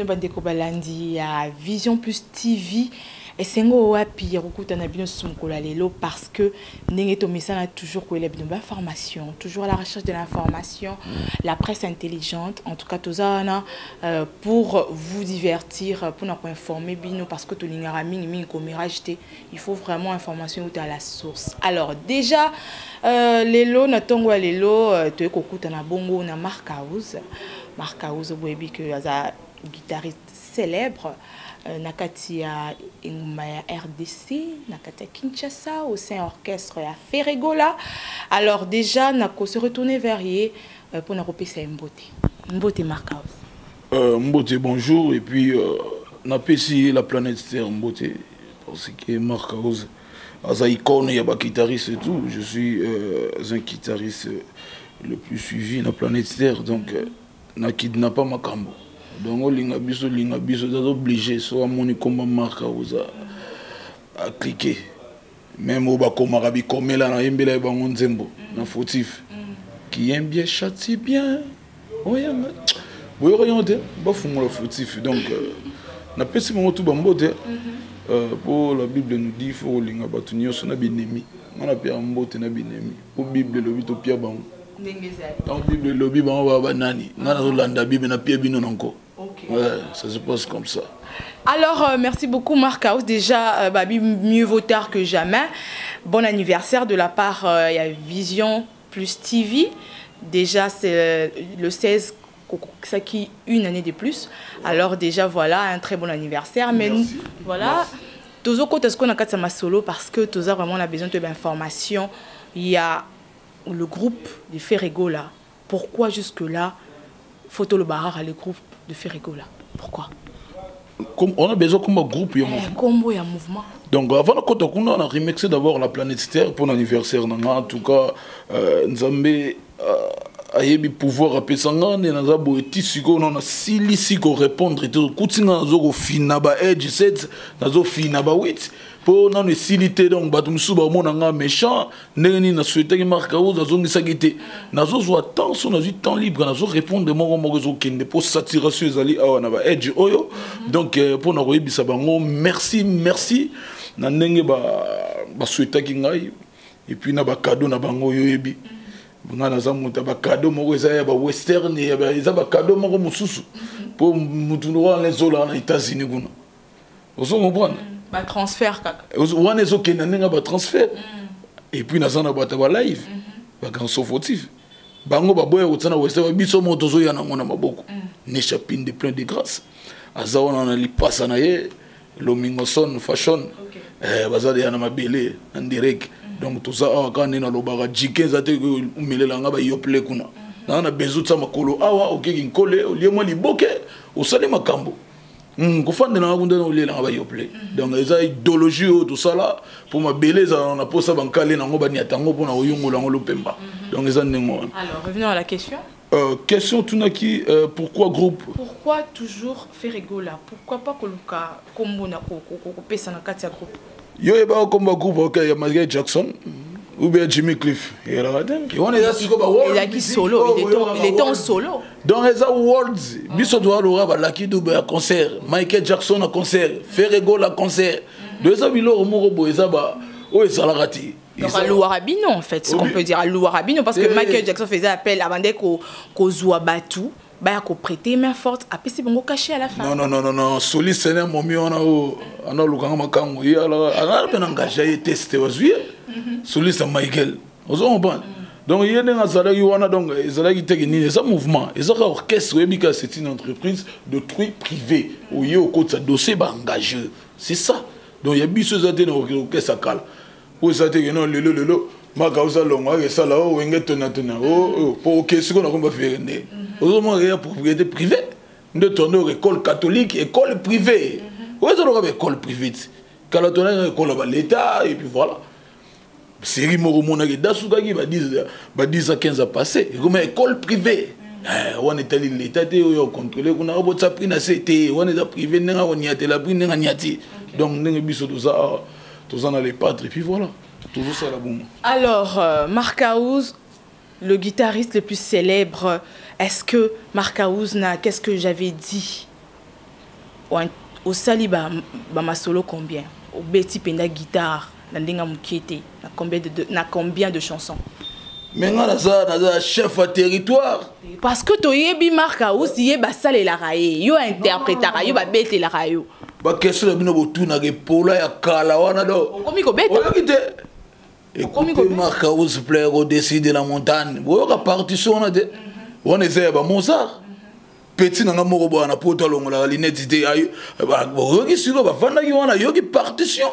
bino bandeko balandi ya Vision Plus TV et sengo wapi yakuta na bino sumkola lelo parce que ndenge to mesana toujours ko bino ba formation, toujours à la recherche de l'information, la presse intelligente, en tout cas tozana pour vous divertir, pour nous informer bino parce que to lingara mingi ko mirage, il faut vraiment information à la source. Alors déjà lelo na tongo lelo to ekokuta na bongo na Markaouz. Markaouz boyebi que aza guitariste célèbre nakati ya RDC, nakati ya Kinshasa au sein orchestre ya Ferregola. Alors déjà nako se retourner vers yé pour na repesa Mbote. Mbote Markaouz. Mbote bonjour et puis na pesi la planète Terre Mbote parce que Markaouz aza icône ya ba guitariste et tout, je suis un guitariste le plus suivi na planète Terre donc na kidnappa makambo. Donc linga biso d'être obligé soit moni comme Markaouz à cliquer même au bakoma rabi comme là na yembela bango nzembo na fautif qui aime bien châtie bien oyanga boyo orienté ba fungola fautif donc na pesi mo tout bambote pour la Bible nous dit faut linga batu nyonso na binemi na pia mbote na binemi pour Bible le bito pia bango dans la Bible le Bible on va banani na landa Bible na pia bino nanko. Ouais, ça se passe comme ça. Alors, merci beaucoup Markaouz. Déjà, mieux vaut tard que jamais. Bon anniversaire de la part il y a Vision Plus TV. Déjà, c'est le 16, ça qui une année de plus. Alors déjà, voilà, un très bon anniversaire. Mais merci. Voilà, tous aux côtés, ce qu'on a quatre ma solo parce que tous vraiment on a besoin d'informations. Il y a le groupe de Ferregola. Pourquoi jusque-là, photo le barrage le groupe de Ferregola? Pourquoi? On a besoin comme un groupe, combo et un mouvement. Donc avant de on a remixé d'abord la planète Terre pour l'anniversaire. En tout cas, Nzambe a eu pouvoir appeler ça. On a boiti siko, on a sili siko répondre. Kutinga nazo fina ba edge set, nazo fina ba wit. Pour non faciliter donc batumsu ba mona nga méchant neni na souhaité que Markaouz azongi sagité nazo zo temps son nazo temps libre nazo répondre mo mozo kende pour saturation ezali awa na ba edge oyo donc pour na koyebisa bango merci na ndenge ba souhaité ki ngai et puis na ba cadeau na bango yo yebi nga na za muta ba cadeau moko ezaya ba western ya ba ezaba cadeau moko mususu pour mutunwa les zola na États-Unis kuna ozo comprendre transfert on est ok na transfert et puis nazana bata ba live ba ganso fautif bango ba boya utana wese biso moto zo yana ngona maboko ne chapine de plein de grâce azaona na lipasa na ye lomingo son fashion bazade yana mabele en direct donc tout ça quand na lobaka jike zate umelela nga ba yople kuna na bezutsa makolo awa okeki nkole oliemo liboke osale makambo kofande na ngunda na olela ba yople donc eza idéologie tout ça là pour ma beleza on a posa bankale na ngoba ni atango pour na oyungola ngolo pemba donc eza nengo. Alors revenons à la question. Question tunaki pourquoi groupe? Pourquoi toujours Ferregola? Pourquoi pas koluka kombo na ko pesa na kati ya groupe? Yo eba komba groupe OK ya Michael Jackson ou bien Jimmy Cliff. Et là on est asiko ba world. Il a qui solo, il est en solo. Donc les worlds, biso doit l'aura ba Lucky Dube à concert, Michael Jackson à concert, Ferregola à concert. De ça bilo mo robo eza ba o esalarati. Donc à Louarabino en fait, ce qu'on peut dire à Louarabino parce que Michael Jackson faisait appel avant dès qu'on zoua batou. Bah qu'on prêtait main forte après c'est bon caché à la fin. Non Solis c'est un moment on a lukanga makango ya ala ben engagé tester ozuye Solis c'est Michael ozo comprendre donc il y a des azalaki wana donc ezalaki technique ça mouvement ezaka orchestre webika c'est une entreprise de trucs privés où il y a au côté ça dossier ba engagé c'est ça donc il y a biso zate na orchestre kala pour ça te non lelo Markaouz longa et ça là o wenge tona o pour que ce qu'on a comme faire né aux il y a propriété privée de tourner école catholique école privée où est-ce qu'on a école privée quand la tourner école à l'état et puis voilà série moromona qui dasuka qui va 10 à 15 à passer comme école privée on est allé l'état te yo contrôler qu'on a robot ça pris na CT on est privé n'enga on y a la pris n'enga nyati donc n'enga biso tout ça dans les padres et puis voilà toujours ça la bombe. Alors Markaouz, le guitariste le plus célèbre, est-ce que Markaouz n'a qu'est-ce que j'avais dit au sali ba masolo combien au beti penda guitare na ndenga mukete na combien de chansons mais nga ça chef à territoire parce que to yebi marka aussi yeba sale la raye yo interprétera yo ba bete la rayo ba question na bino botuna ke pola ya kala wana do komi ko beta et komi ko marka us player au dessus de la montagne bo ka partition na de on essaie ba Mozart petit na moko bo na poto longola linette de ayo ba yo siko ba fanda ki wana yo ki partition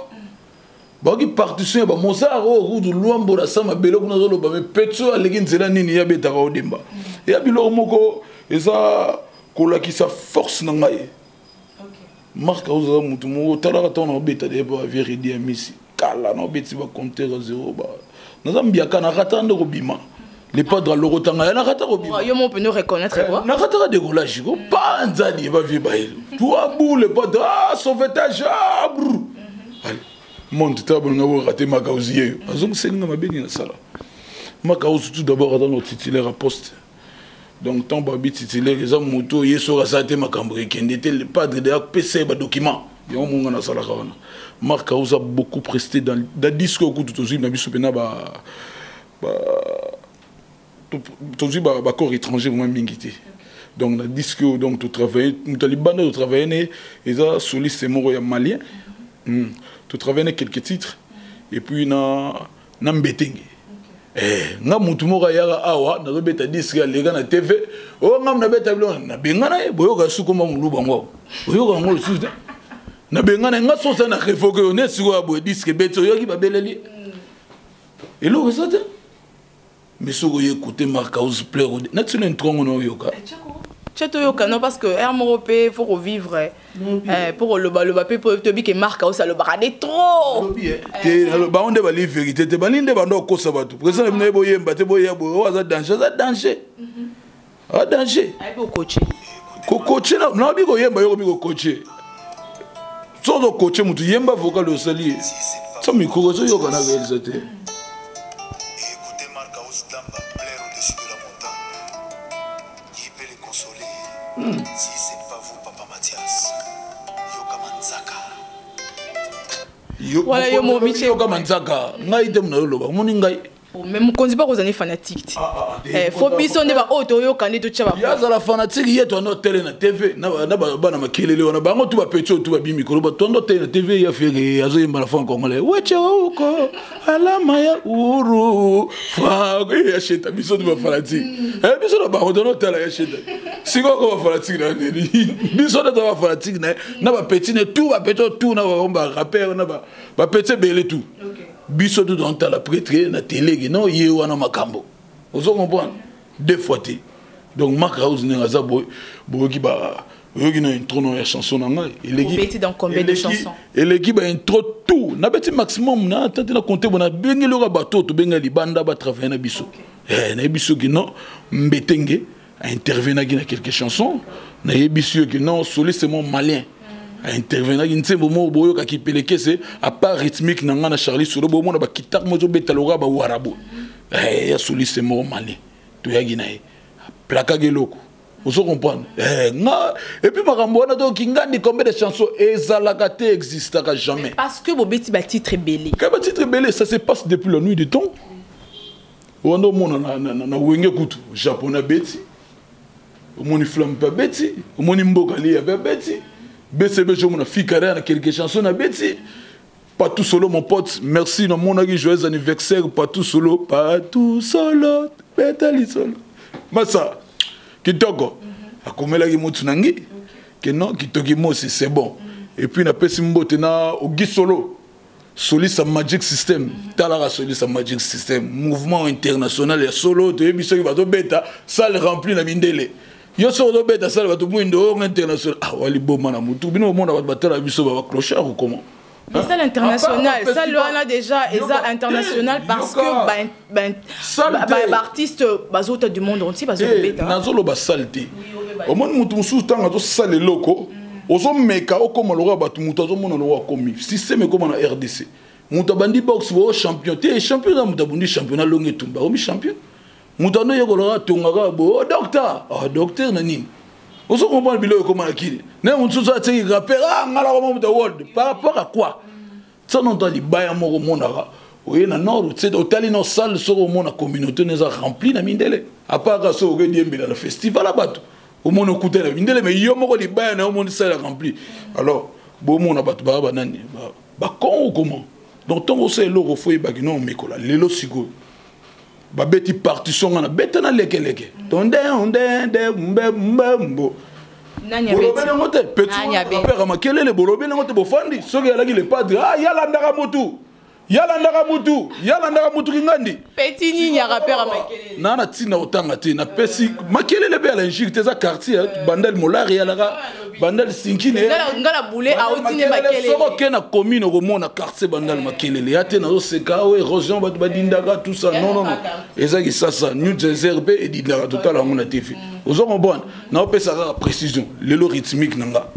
ba ki partition ba Mozart o rudu luambo la sama belo kuna zolo ba me petso aleki nzela nini ya beta ka odimba ya bilo moko eza kola ki sa force na ngai marka uza mutu mo tala ka tona beta de ba vérité misi kala no beti ba compter 0 ba na zambia kana katande ko bima les padres lorotanga ya na kata ko bima yo mo peut nous reconnaître quoi na kata décollage ko pas nzadi ba vi ba toi boule padre sauvetage allez monte table nga bo raté makauzi yeyo azong senga mabeni na sala makauzi tout d'abord dans notre titulaire à poste donc tant babi titulaire les hommes moto yeso rasate makambo kende te le padre de PC ba document yo monga na sala kawana makauzi a beaucoup presté dans disque ko tout aussi na biso pena ba tout ba corps étranger vraiment mingité donc na disque donc tout travailler mutalibana de travailler né eza soliste moro ya malien tu travailles quelques titres et puis na mbetenge nga mutu moko ya awa na zo beta disque ya lega na TV o ngam na beta bilona na bengana e boyoka suko ma muluba ngo boyoka ngo sude na bengana nga sosa na refoke on est siko ya bo disque beto yoki babeleli elo resate mais soko écouter Marcaus plaire na tsune ntrongo no yoka non parce que RMOP faut revivre pour le papier pour te dire que marque ça le baradé trop le baron de la vérité te balinde bando ko sabatu président ne boyemba te boyabo za danger ai po coacher na bi ko yemba yo bi ko coacher so do coacher mutu yemba vocal le sali so mi ko so yo kana réalisateur si c'est pas vous, Papa Mathias, Yoka Manzaka. Voilà, yo mo biche Yoka Manzaka. Ngai dem na loba, moni ngai. Même mon konzi pas aux années fanatiques. Faut biso ne ba auto yo kandi to chaba. Ya za la fanatique yeto na télé na TV na ba na makelele wana bango tu ba petcho tu ba bimi ko ba tondo télé na TV ya fere azo yimba la fon congolais. Weche uko alama ya uru. Fa ya sheta biso tu ba fanatique. Biso na ba tondo télé ya sheta. Siko ko ba fanatique na nini. Biso na ba fanatique na ba petit ne tout ba petcho tout na ba rappeur na ba petit belé tout. Biso tout dans la prêtre na télé non yé wana makambo ozo comprendre deux fois té donc Marcaus ne ngaza boy ki ba yoki na intro no ya chanson na ngai eleki dans combien de chansons eleki ba intro tout na beti maximum na tante na compter bona bengeli ka bato to bengali banda ba travailler na biso na biso ki non mbetenge a intervenir na quelques chansons na biso ki non soliste mon malien a intervenir qui nsembo mo boyo ka kipeleke c'est à part rythmique na ngana Charlie solo bo mo na ba kitak mo zo betaloga ba warabo ya soliste mo mali to ya ginae plaka geloko vous comprenez nga et puis makambo na donc ngandi combien de chansons ezalaka te existera jamais parce que bobeti ba titre belé ka ba titre belé ça se passe depuis la nuit du temps wando mo na wenge kutu japonais beti moni flamme pas beti moni mboka li ya beti BCB, je m'en fille carré à quelques chansons à Betty. Pas tout solo, mon pote. Merci, dans mon avis, joyeux anniversaire. Pas tout solo, Betali solo. Massa, qui toko. A comme la gimotu nangi. Que non, qui toki mo, c'est bon. Et puis, na pesi mbote na ogi solo. Soliste Magic System. Talara Soliste Magic System. Mouvement international et solo. Tu es biso qui va te bêta. Salle remplie na mindele. Yo so do beta sala bato mwindo international wali boma na mutu bino mona ba batela biso ba clochard ou comment mais ça l'international ça le a déjà eza international parce que artiste bazota du monde entier bazo beta nazolo ba salté au monde mutu musu tanga to sale loko ozo meka okoma loka bato mutu azo mona loka komi système comme na RDC mutu bandi box wo champion te champion na mutu bundi championnat longue tumba omi champion Moutano yokologa tongaka bo docteur docteur nani Oso comprendre bilo comment akili. Ne mutu so ateki rapper ngala ko mo world par rapport à quoi? Ça non tali baya mo monara. Oui na nord c'est hôtel no salle so mo na communauté neza rempli na mindele. À part ça au diembe dans le festival là bato. Au monde écouter la mindele mais yo moko li baya na mo salle rempli. Alors bo mo na bato ba nani ba con ou comment? Donc tant c'est l'euro foi ba ki non mikola lelo sigo. Ba beti partition na beta na leke. Tonde mbo. Nanya beti. Petit rappeur makelele bolobe ngote bofandi. Soki alaki le padre yala ndaka mutu kingandi. Petit ninya rappeur makelele. Nana tina otanga te na pesi makelele be ala injecte za quartier bandel molari yala bandel sinkine. Ngala boule a otine makelele. Soko ke na commune ko mona quartier bandel makelele ya te na zo seka o érosion ba dindaka tout ça non. Ezaki ça New Jersey RP et dindaka total à mon TV. Ozo bon na opesa ka précision lelo rythmique nanga.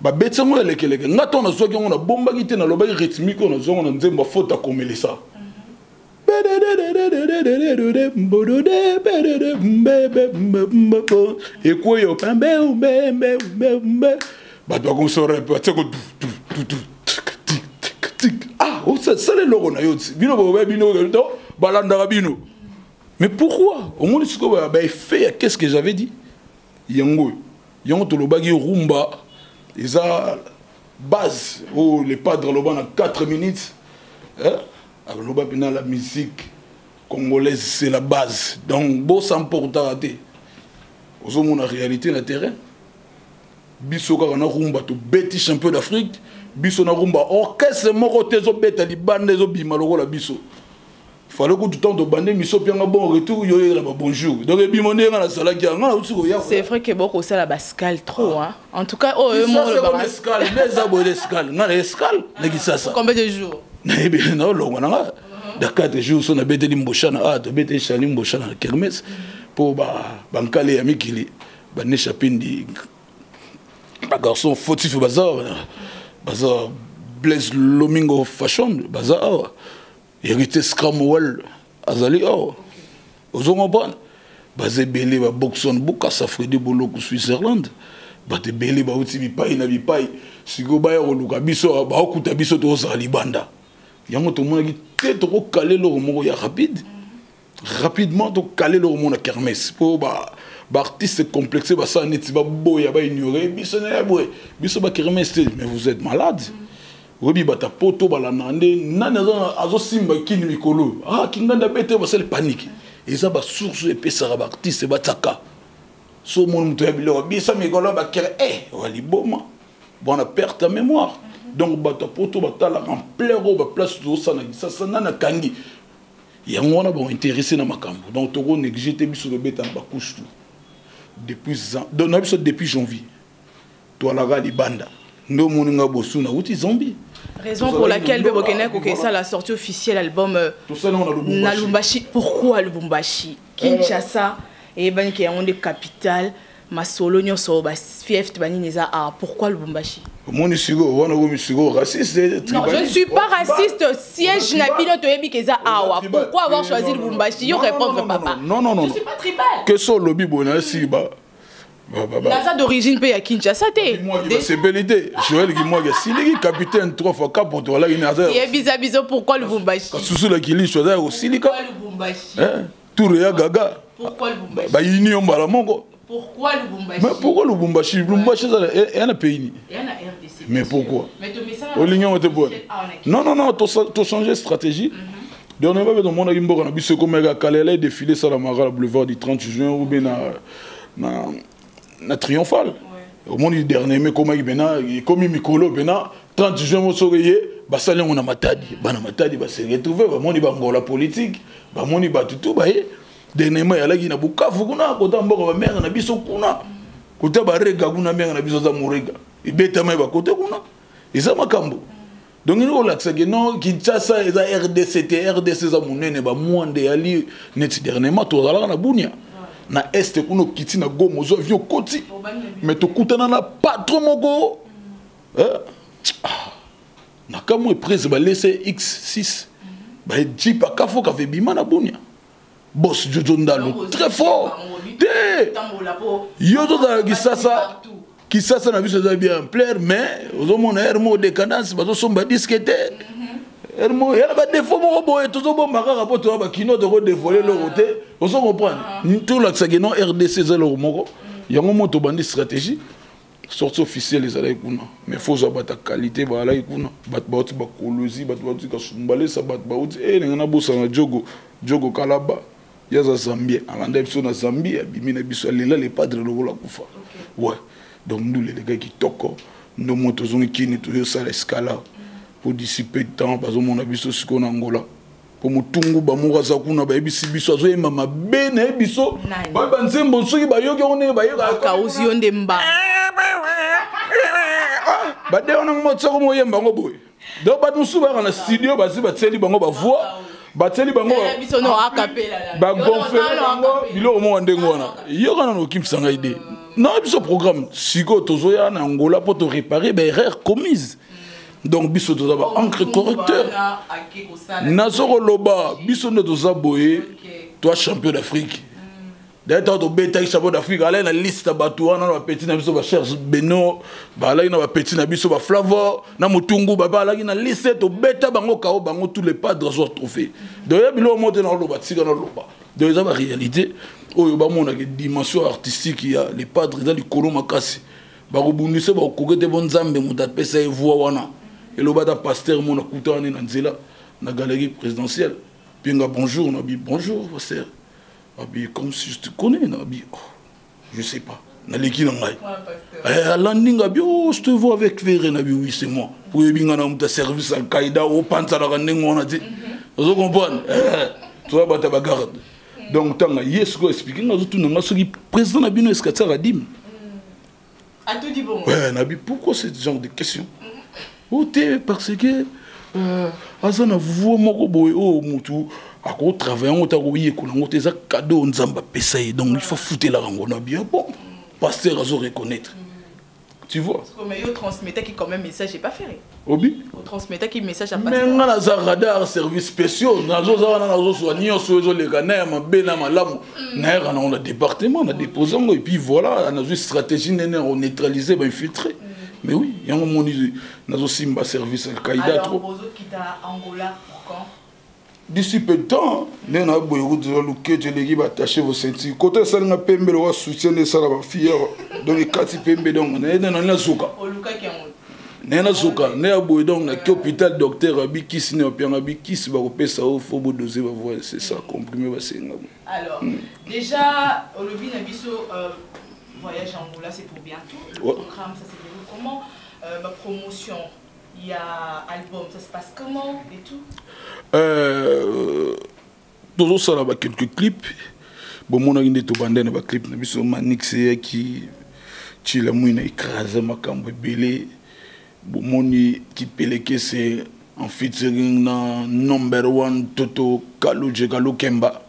Ba betse mo lekeleke ngato na soki on a bomba kite na loba rythmique on a zongo na nzemba faute à commeler ça. Et quoi yo pembe ba doit comme ça répéter ko ah ça le logo na yoti bino ba bino do balanda bino. Mais pourquoi au moins ce que ba fait qu'est-ce que j'avais dit yango to lobagi rumba isa base où les padres loba na 4 minutes avec loba pina la musique congolaise c'est la base donc beau sans porter raté aux mon réalité na terrain biso ka na rumba to beti champion d'Afrique biso na rumba orchestre moko tezo beta li bande zo bima lokola biso fallait que tout temps de bander miso pianga bon retour yo la bonjour donc bimone nga na sala ki nga utsiko ya c'est vrai que beaucoup ça la bascal trop hein en tout cas oh moi le bascal les abos escale nga escale ngi sasa combien de jours non lo nga da 4 jours so na bete limboshana to bete chali mboshana kermesse pour bankale ya mikili ba ne chapindi ba garçon fautif bazar Blaise Lomingo fashion bazar hérité Scramwell azali ozongo bon bazé belé ba boxon buka safredi boloko Switzerland ba te belé ba uti bipai na bipai sigo ba ya luka biso ba okuta biso to za libanda yango to mona ki te to ko caler lo moko ya rapidement to caler lo mona kermesse po ba artiste complexé ba ça neti ba boya ba ignorer biso na ya boy biso ba kermesse mais vous êtes malade. Robi bata poto balanande nana azo simba kini mikolo kinganda bete ba sel panique eza ba source epesa ba artiste bataka so mon muto ya bilo bisa mikolo ba kere wali boma bona perte mémoire donc bata poto batala en plein ba place do sana ça nana kangi yango na bon intéressé na makambo donc toko négliger biso le beta ba couche tout depuis janvier toi la ga libanda ndo moninga bosu na uti zombie. Raison pour laquelle Bebokene Kokesa la sortie officielle album na Lubumbashi. Pourquoi Lubumbashi? Kinshasa et ben qui est une capitale masolo nyoso ba fief bani neza pourquoi Lubumbashi? Mon isigo wana go misigo raciste. Non, je ne suis pas raciste. Siège na bino to yebi keza awa. Pourquoi avoir choisi Lubumbashi? Yo répondre papa. Non. Je suis pas tribal. Que so lobby bona si ba. Naza d'origine pays à Kinshasa té. C'est belité. Joël qui moi si les capitaine 3 fois 4 pour toi là il naza. Et bizo pourquoi Lubumbashi? Sous la kili choisa aussi les Pourquoi Lubumbashi? Tour ya gaga. Pourquoi Lubumbashi? Ba union bala mongo. Pourquoi Lubumbashi? Mais pourquoi Lubumbashi? Lubumbashi c'est un pays. Il y a la RDC. Mais pourquoi? Mais tu mets ça. Au lignon était bon. Non, tu changer stratégie. Dernièrement dans mon agimbo on a vu ce comme un Kalela défilé sur la Mara boulevard du 30 juin ou bien na triomphal. Au monde dernier mais comme il comme Mikolo bena 30 juin mo soyé ba salé on a matadi bana matadi ba se retrouver ba moni ba ngola politique ba moni ba tutu ba dernièrement ya lagi na Bukavu kuna kota mboko ba mère na biso kuna kota ba rega kuna mère na biso za murega ibeta mai ba kota kuna isa makambo donc nous on l'accès que non Kinshasa eza RDC za munene ba mwande ali net dernièrement to zala na bunia na est kuno kiti na gomo zo vio koti mais to kutana na patron mogo na kamo prise ba laisser X6 ba jeep akafo ka vebima na bunia Boss Jojo Ndalo très fort te yo to da qui ça n'a vu ça bien plaire mais aux hommes on a hermo de cadence bazo somba disquete hermo ya ba défaut mo boye to zo bomba ka rapoto ba kino de dévoiler le côté on se comprend tout la que non RDC za le moko yango moto bandi stratégie sortie officielle les allait kuna mais faut abattre qualité ba la kuna bat ba kolozi bat ka sumbale sa bat ba uti ngana bosa na jogo kalaba yaza Zambie alanda biso na Zambie bimina biso lela les padres lokola kufa ouais donc nous les gars qui toko nos motos ont qui ni tout ça l'escala pour dissiper de temps parce que mon abisso ce qu'on Angola pour mutungu ba muraza kuna ba ebisi biso azo mama bene biso ba banzembo soki ba yoki on ba yoka ka uzi ndemba ba de on mo tsako mo yemba ngo boy do ba musu ba na studio ba si ba tseli bango ba voix bateli bango biso no acapella ba gonfler bango bilo mo ndengo na yo kana no kimsanga ide non biso programme siko tozoya na Angola pour te réparer ba erreur commise donc biso toza ba encre correcteur nazoro loba biso ndo toza boye toi champion d'Afrique d'ailleurs to beta champion d'Afrique ala na liste bato wana ba petit na biso ba cherche Beno ba ala na ba petit na biso ba Flavor na Mutungu ba ala na liste to beta bango kao bango tous les padres sont trophées donc ya bilo monter na loba tika na loba donc ça la réalité oyo ba mona que dimension artistique il y a les padres dans les kolo makasi ba robundise ba kokete bonzambe muta pesa e voix wana et le bata pasteur mona kutana na nzela na galerie présidentielle pinga bonjour na bi bonjour pasteur comme si je te connais, oh, je sais pas. Je te vois avec Ferré, oui, c'est moi. Pour que service Al-Qaïda, au on a dit. Vous comprenez? Tu vas battre la garde. Donc, tu as expliqué, le président Nabino Escatia Radim. A tout dit bon. Ouais, Nabi, pourquoi ce genre de questions? Parce que, Azana, vous, oh, Moutou. À quoi travailler, on t'a oublié qu'on a des cadeaux, on zamba pessaye, donc il faut foutre la rangon bien bon. Pasteur à reconnaître. Tu vois? Mais il transmettait qui quand même message, j'ai pas fait. Obi? Il transmettait qui message à pasteur. Mais on a un radar service spéciaux, on a soigné, on a les Ghanais, on a Bena, on a département, on a déposé, et puis voilà, on a une stratégie, on a neutralisé, on a infiltré. Mais oui, il y a un moment où on a aussi un service Al-Qaïda. Alors, pour eux qui t'a Angola, pour quand? D'ici peu de temps, nous avons beaucoup de l'équipe attaché vos ceintures. Côté ça, nous avons pembe le soutien de ça la fille. Donc les quatre pembe donc on est dans la souka. Nena souka, nena boy donc na hôpital docteur Abikis ne opère Abikis va repérer ça au faut doser va voir c'est ça comprimé va c'est. Alors déjà au lobby Nabiso voyage en Angola c'est pour bientôt. Le programme ça se déroule comment ma promotion il y a album, ça se passe comment et tout? Toujours ça là quelques clips. Bon mon a une tobandé na ba clip na biso Manix qui la mouina écrasé ma cambo belé. Bon mon qui peleke c'est en featuring na number 1 Toto Kaluje Kalukemba.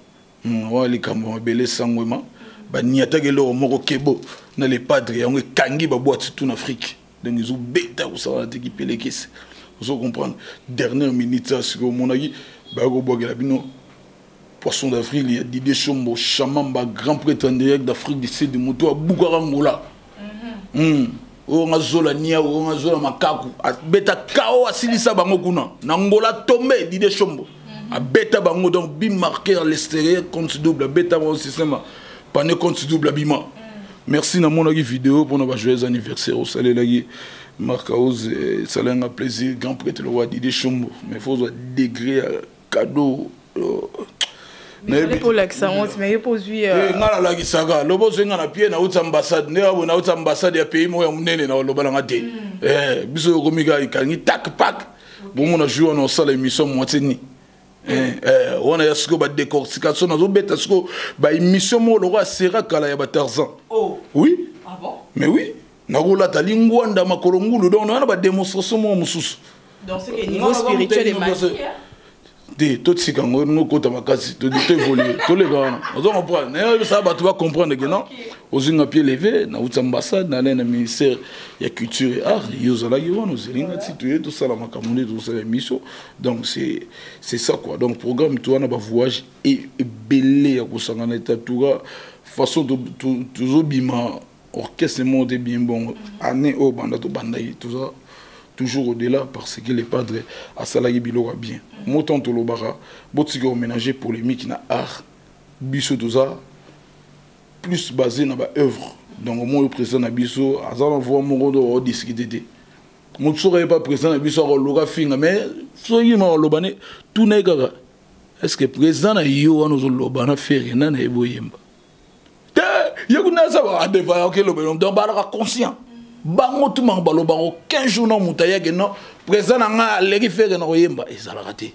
Wa li cambo belé sangwema. Ba niata gelo moko kebo na les padres on kangi ba boîte tout en Afrique. Donc ils ont bêta ou ça qui peleke. Vous comprenez? Dernière minute, c'est que mon ami, poisson d'Afrique, il y a Didier Chombo, Chamamba, grand prétendant d'Afrique du Sud, de Moto à Bougarangola. On a zola nia, on a zola makaku, a beta kao à Silisa Bangokuna, Nangola tombé, Didier Chombo. A beta bango, donc bim marqué à l'extérieur, compte double, beta mon système, pané compte double à bima. Merci na mon ami vidéo pour notre joyeux anniversaire au salé lagi. Marc House, ça a un plaisir, grand prêtre le roi Didier Chombo. Mais il faut degré cadeau. Mais pour l'accent, mais il faut lui. Ngala la gisaga, lobo zenga na pied na haute ambassade, ne abo na haute ambassade ya pays mo ya munene na loba la ngate. Biso komiga ikangi tak pak. Bon mon a joué dans salle émission moitié. On a yasko ba décortication na zo beta sko ba émission mo le roi sera kala ya ba Tarzan. Oh. Oui. Ah bon? Mais oui. Nagola talingwanda makolongulu donc on a ba démonstration mo mususu. Donc c'est que niveau spirituel et magique. tout ce qu'on a nous côté makasi tout évoluer tous les gars on comprend ça va tu vas comprendre que non aux un pied levé na ambassade na le ministère il y a culture et art ils ont là ils vont nous éliminer tout ça la makamune tout ça mission donc c'est ça quoi donc programme toi na ba voyage et belé à kusangana tout façon toujours bima orchestre monde bien bon année au banda to bandai tout ça toujours au-delà parce que les padres à Salagi Bilora bien. Motant to lobara, botigo ménager polémique na art, biso tout ça plus basé na ba œuvre. Donc moi le président na biso, azala voir mon rodo discuter. Mon serait pas président na biso lora finga mais soyi ma lobane tout nega. Est-ce que président na yo wana zo lobana faire na eboyemba. Yekuna ça va devant que lobelon donc ba conscient. Bango tout mang balo bango 15 jours non mutaya que non président nga legi faire na oyemba et ça la raté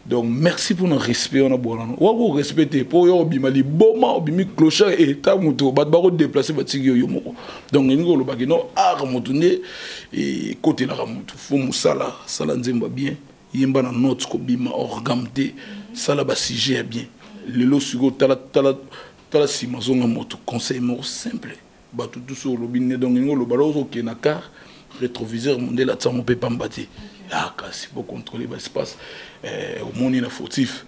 donc merci pour notre respect on a bon on va respecter pour yo bimali boma obimi clochard et ta muto ba ba déplacer ba tigi yo moko donc ngo lo bagino ar mutune et côté la mutu fo musala sala nzemba bien yemba na note ko bima orgamté sala ba sujet bien lelo sugo tala simazonga moto conseil mo simple batu tout sur le binet donc le ballon qui na car rétroviseur mondial là ça on peut pas m'battre ah c'est pour contrôler l'espace au monde na fautif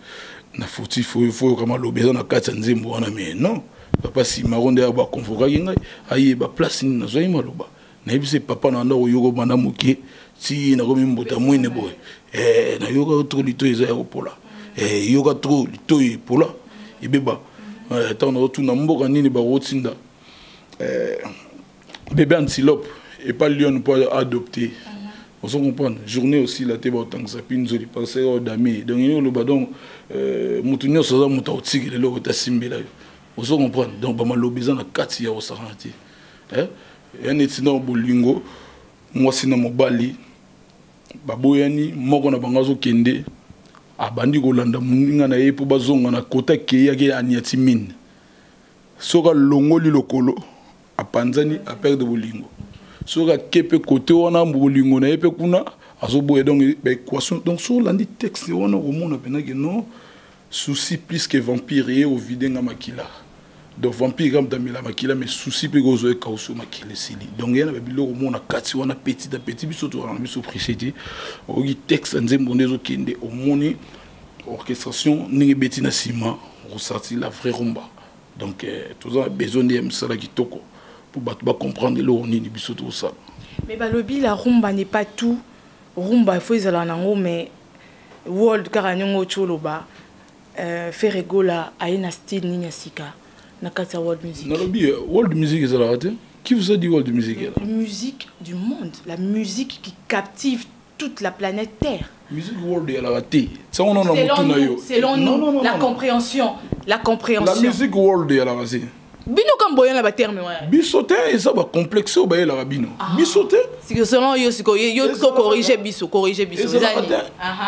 il faut comment le besoin na carte nzembo wana mais non papa si maronde ba convoquer ngai ayi ba place ni na zo imaloba na yebise papa na ndako yoko banda mokie si na komi mbota mwene boy na yoka trop lito eza ya pola yoka trop lito pola ibeba tant na tout na mboka nini ba rotinda bébé antilope et pas lion pour adopter. On se comprend. Journée aussi la table autant que ça puis nous oli penser au dami. Donc il le badon mutunyo soza mutauti le lo ta simbela. On se comprend. Donc ba malobizan na 4 ya osaranti. Un etina bolingo moi sina mobali baboyani moko na bangazo kende abandi kolanda muninga na ye po bazonga na kota ke ya ke aniati mine. Soka longoli lokolo a panzani a perdre bolingo soka kepe côté wana bolingo na yepe kuna azoboye donc équation donc sur l'andi texte wana au monde pena que non souci plus que vampire et au videnga makila donc vampire comme damela makila mais souci pe gozo e kauso makila sili donc yana ba bilo au monde kati wana petit à petit biso to wana biso précédé au texte nzembo ndezo kende au monde orchestration ningi betina sima ressorti la vraie rumba. Donc, tout ça a besoin de ça pour comprendre le ni biso tout ça. Mais balobi la rumba n'est pas tout. Rumba il faut y aller en haut mais world karanyongo choloba faire rigola a un style ni sika na kata world music. Nalobi world music est là. Qui vous a dit world music? La musique du monde, la musique qui captive toute la planète Terre. Musique world est la raté. Ça on en a mutu na yo. Selon nous, la compréhension. La musique world est la raté. Bino comme boyan la terme ouais. Bisoté et ça va complexer au baye la rabino. Bisoté. C'est que selon yo corriger biso.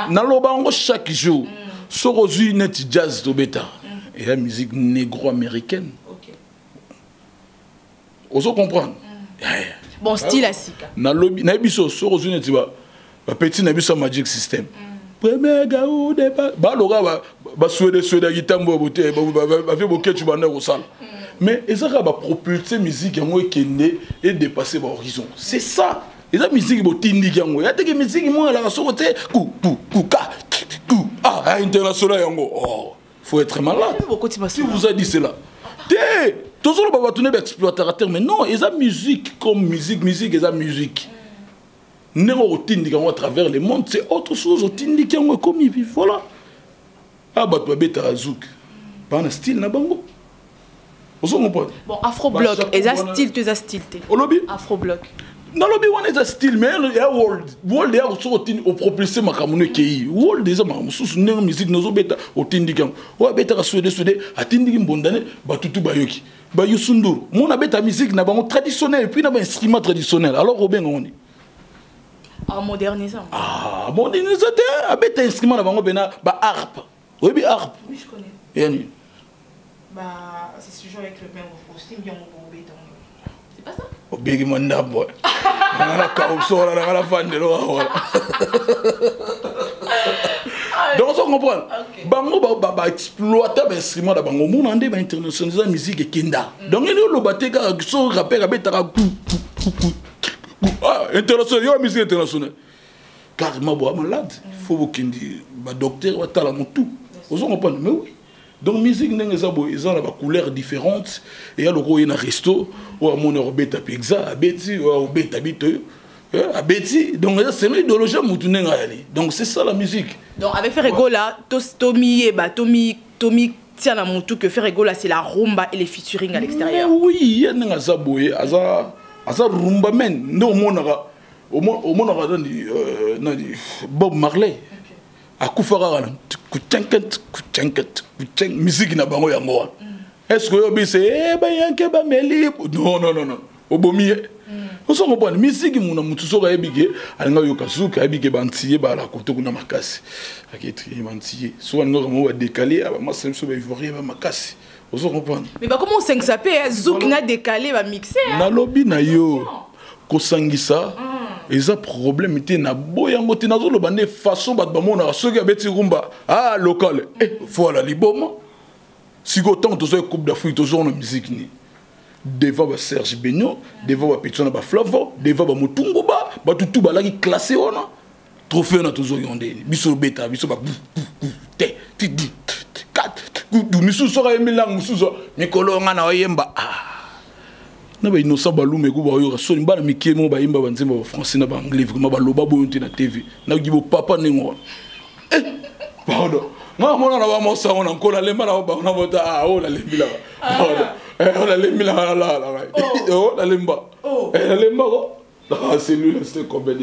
Naloba ngo chaque jour. Sorozu net jazz to beta. Et la musique négro-américaine. OK. Oso comprendre. Bon style à sika. Nalobi na biso sorozu net ba petit na biso magic system. Premier gaou de ba loga ba souede gitambo boté ba fait boké tu banda au salle. Mais ça va propulser musique yango ekende et dépasser ba horizon. C'est ça. Et la musique botindi yango. Ya te que musique mo la sokote ku international yango. Oh, faut être malade. Si vous a dit cela. Té, tout ça va tourner exploitateur mais non, et ça musique comme musique et ça musique. Néo tindi à travers le monde, c'est autre chose. Tindi qui est comme il voilà. Ah bah tu bête à zouk. Pas un style na bango. Vous comprenez? Bon, Afro-bloc, et ça style, tu as style. Au lobby? Afro-bloc. Dans le lobby on est un style mais il y a world. World est au propulsé ma camouné qui. World déjà ma sous né musique nous bête au tindi qui. Ouais bête à souder à tindi qui bondane bah tout bayoki. Bah yusundur. Mon a bête à musique na bango traditionnel puis na ba instrument traditionnel. Alors Robin on est. Modernisant. Modernisant. Avec un instrument là, on a harpe. Oui, harpe. Oui, je connais. Et bah, c'est ce genre avec le même costume, bien au béton. C'est pas ça? Au big manda boy. On a la fan de l'eau. Donc, on comprendre. Bango ba exploiter ba instrument da bango mon ande ba internationaliser musique et kenda. Donc il lo bateka so rappeur abetaka international, yo musique internationale. Car ma boa malade, faut vous kindi ba docteur wa tala mon tout. Vous comprenez mais oui. Donc musique ndenge za bo ils ont la couleur différente et ya loko ina resto ou à mon obeta pizza abeti ou obeta bito à Betty, donc c'est l'idéologie donc c'est ça la musique. Donc avec Ferrego là, Tommy tient à mon tout que Ferrego là c'est la rumba et les featuring à l'extérieur. Oui, il y a un zaboye, asa rumba men, no monara, au monara Bob Marley, à Koufara, musique na bango yango. Est-ce que vous c'est bayanke ba meli? Non, obomi. Vous comprenez, musique mon mutu so ga ebige alanga yokazuka ebige bantiye ba la koto kuna makasi aketri bantiye so ngo mo va décaler moi c'est so ba ivoirien ba makasi. Vous comprenez, mais bah comment 5 sapé zouk na décalé va mixer na lobby na yo ko sangisa eza problème était na boyango te nazo loba ne façon ba mona so ga beti rumba local voilà liboma si go tant to so coupe d'Afrique to zo na musique ni devant Serge Benyo, devant Petona Flavo, devant Mutunguba, tout balaki classé on a trophée na toujours yondé biso beta biso ba te ti 4 du misu sora emilang musu mikolo nga na yemba na ba innocent balume ko ba yo so ni bana mikemo ba yimba banzemba ba français na ba anglais vraiment ba loba boyonte na TV na gibo papa nengo pardon moi mona na ba mosa on encore la lemba na ba na bota la lembila pardon la lemba la lemba la lemba c'est lui c'est combien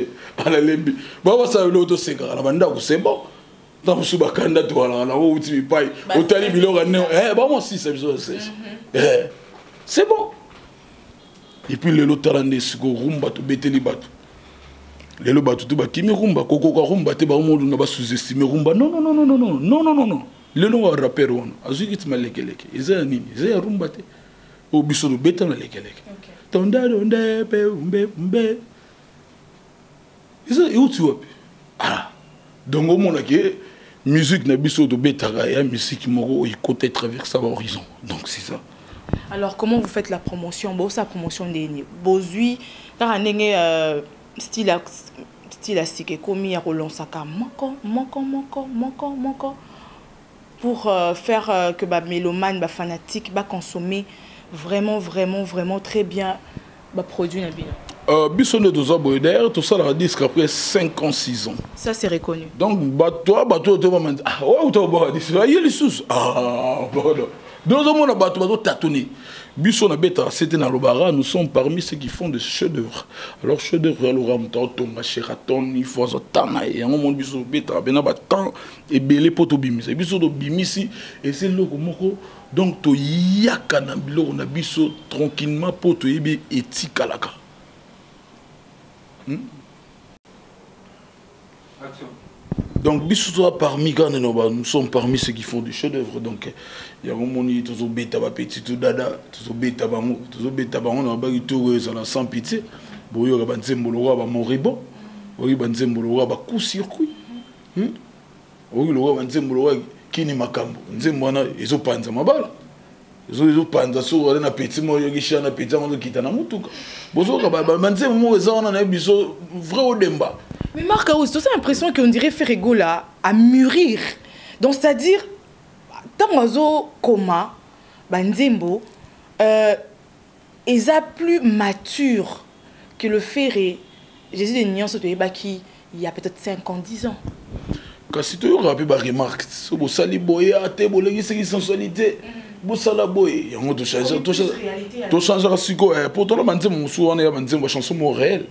la lembi ba ça le auto c'est la banda ko c'est bon dans ce bakanda to la o uti pai o tali bilora ne ba moi si c'est bon et puis le lotarande siko rumba to beteli batu le lo batu to ba kimi rumba koko ko rumba te ba mo na ba sous-estimer rumba non le no rappeur on azikit malekeleke eza nini eza rumba te o biso do beta na lekeleke tonda donde pe umbe eza uti wapi donc au monde que musique na biso do beta ya musique moko il côté traverse l'horizon donc c'est ça. Alors comment vous faites la promotion? Bon, sa promotion des bozui car ndenge style astique komi ya rolonsaka moko pour faire que ba mélomane ba fanatique ba consommer vraiment très bien ba produit na bien. Biso ne doza boyder tout ça la disque après 5 ans 6 ans. Ça c'est reconnu. Donc toi te maman ouais tu boire disque il les sous pardon. Dans un monde bateau tâtonner. Biso na beta c'était na Lobara, nous sommes parmi ceux qui font des chefs-d'œuvre. Alors chef-d'œuvre alors Tomba Sheraton, il faut tana et un moment biso beta bena batan et belé poto bimisi. Biso do bimisi et c'est loko moko donc to yaka na bilo na biso tranquillement poto yebi etikalaka. Action. Donc, nous sommes parmi ceux qui font des chefs-d'œuvre. Donc, il y a un moment où tous les bêta petit tout dada, tous les bêta on a pas tout sans pitié. Bon, il y a un zembolo ba moribo, il y a un zembolo ba coup circuit. Il y a un zembolo qui ni makambo. Zembona ils ont panza mabala. Ils ont panza sur na petit mo yo gisha na petit mo kita na mutuka. Bozo ka ba manzembo mo ezana na biso vrai au demba. Mais Marc, c'est l'impression qu'on dirait Ferrego là à mûrir. Donc c'est-à-dire, tant oiseau coma, Banzembo, ils a plus mature que le Ferré. Jésus de Nyon qui il y a peut-être 5 ans, 10 ans. Quand si tu as rappelé ma remarque, c'est pour ça les boys à tes bolegues c'est sensualité. Pour ça la boy, on doit changer, tout changer à siko. Pourtant la Banzembo souvent on est Banzembo chanson réelle.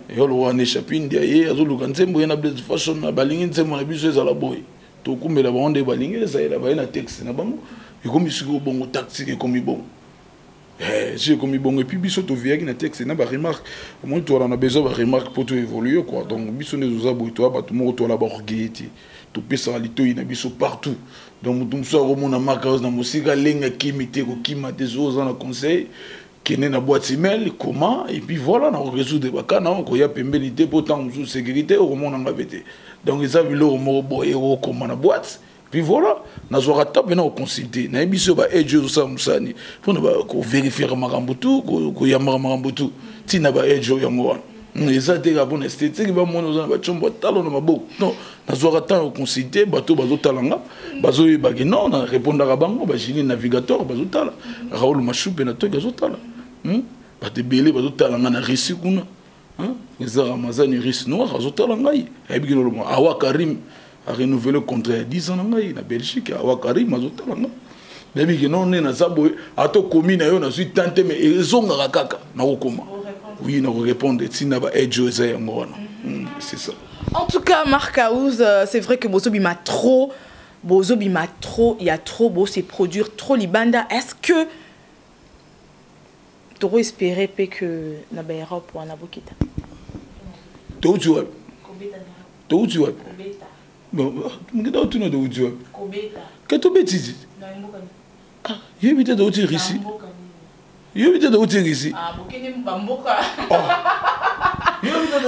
Et on a échappé une derrière, on a dit que fashion na balingi nzembo na biso ezala boy. To kumela ba onde balingi ça ila ba na texte na bango. Et comme isiko bongo tactique comme bon. J'ai comme bon et puis biso to via na texte na ba remarque. Moi to on a besoin de remarque pour tout évoluer quoi. Donc biso ne nous a boy to ba tout monde to la ba orgueillité. To pesa lito ina biso partout. Donc tout ça comme on a marqué na musique lenga kimité ko kimate zo na conseil. qui est na boîte email comment et puis voilà on résoudre des cas non ko ya pembelité pourtant sous sécurité au monde en pété donc ils avaient le mot boy comment na boîte puis voilà na zora top na consulter na biso ba ejo ça musani pour ko vérifier makambutu ko ya makambutu tina ba ejo ya ngwana eza te ka bonne esthétique ba mona za ba chombo talo na maboko non na zora temps consulter bato bazo talanga bazo yebaki non na répondre ka bango ba jini navigateur bazo tala Raoul Machoupe na to bazo tala bato ebele bazotalanga na Russie kuna eza ramazani russe noir azotalanga ye ayebiki noloma Awa Karim a renouvelé le contrat ya 10 ans na ngai na Belgique Awa Karim azotalanga nayebiki none naza boye ato komi na yo nazwi tante me ezongaka kaka nakokoma oui nakorépondre ntina ba ejo eza yango wana c'est ça. En tout cas Marc Aouz, c'est vrai que Bozo bima trop, il y a trop beau c'est produire trop libanda. Est-ce que tu espérer que na baira pour un abokita to tu vois to tu vois bon ngida tu no to tu vois kobeta que to bêtise ah yebite to tu ici yebite to tu ici ah bokene mbamboka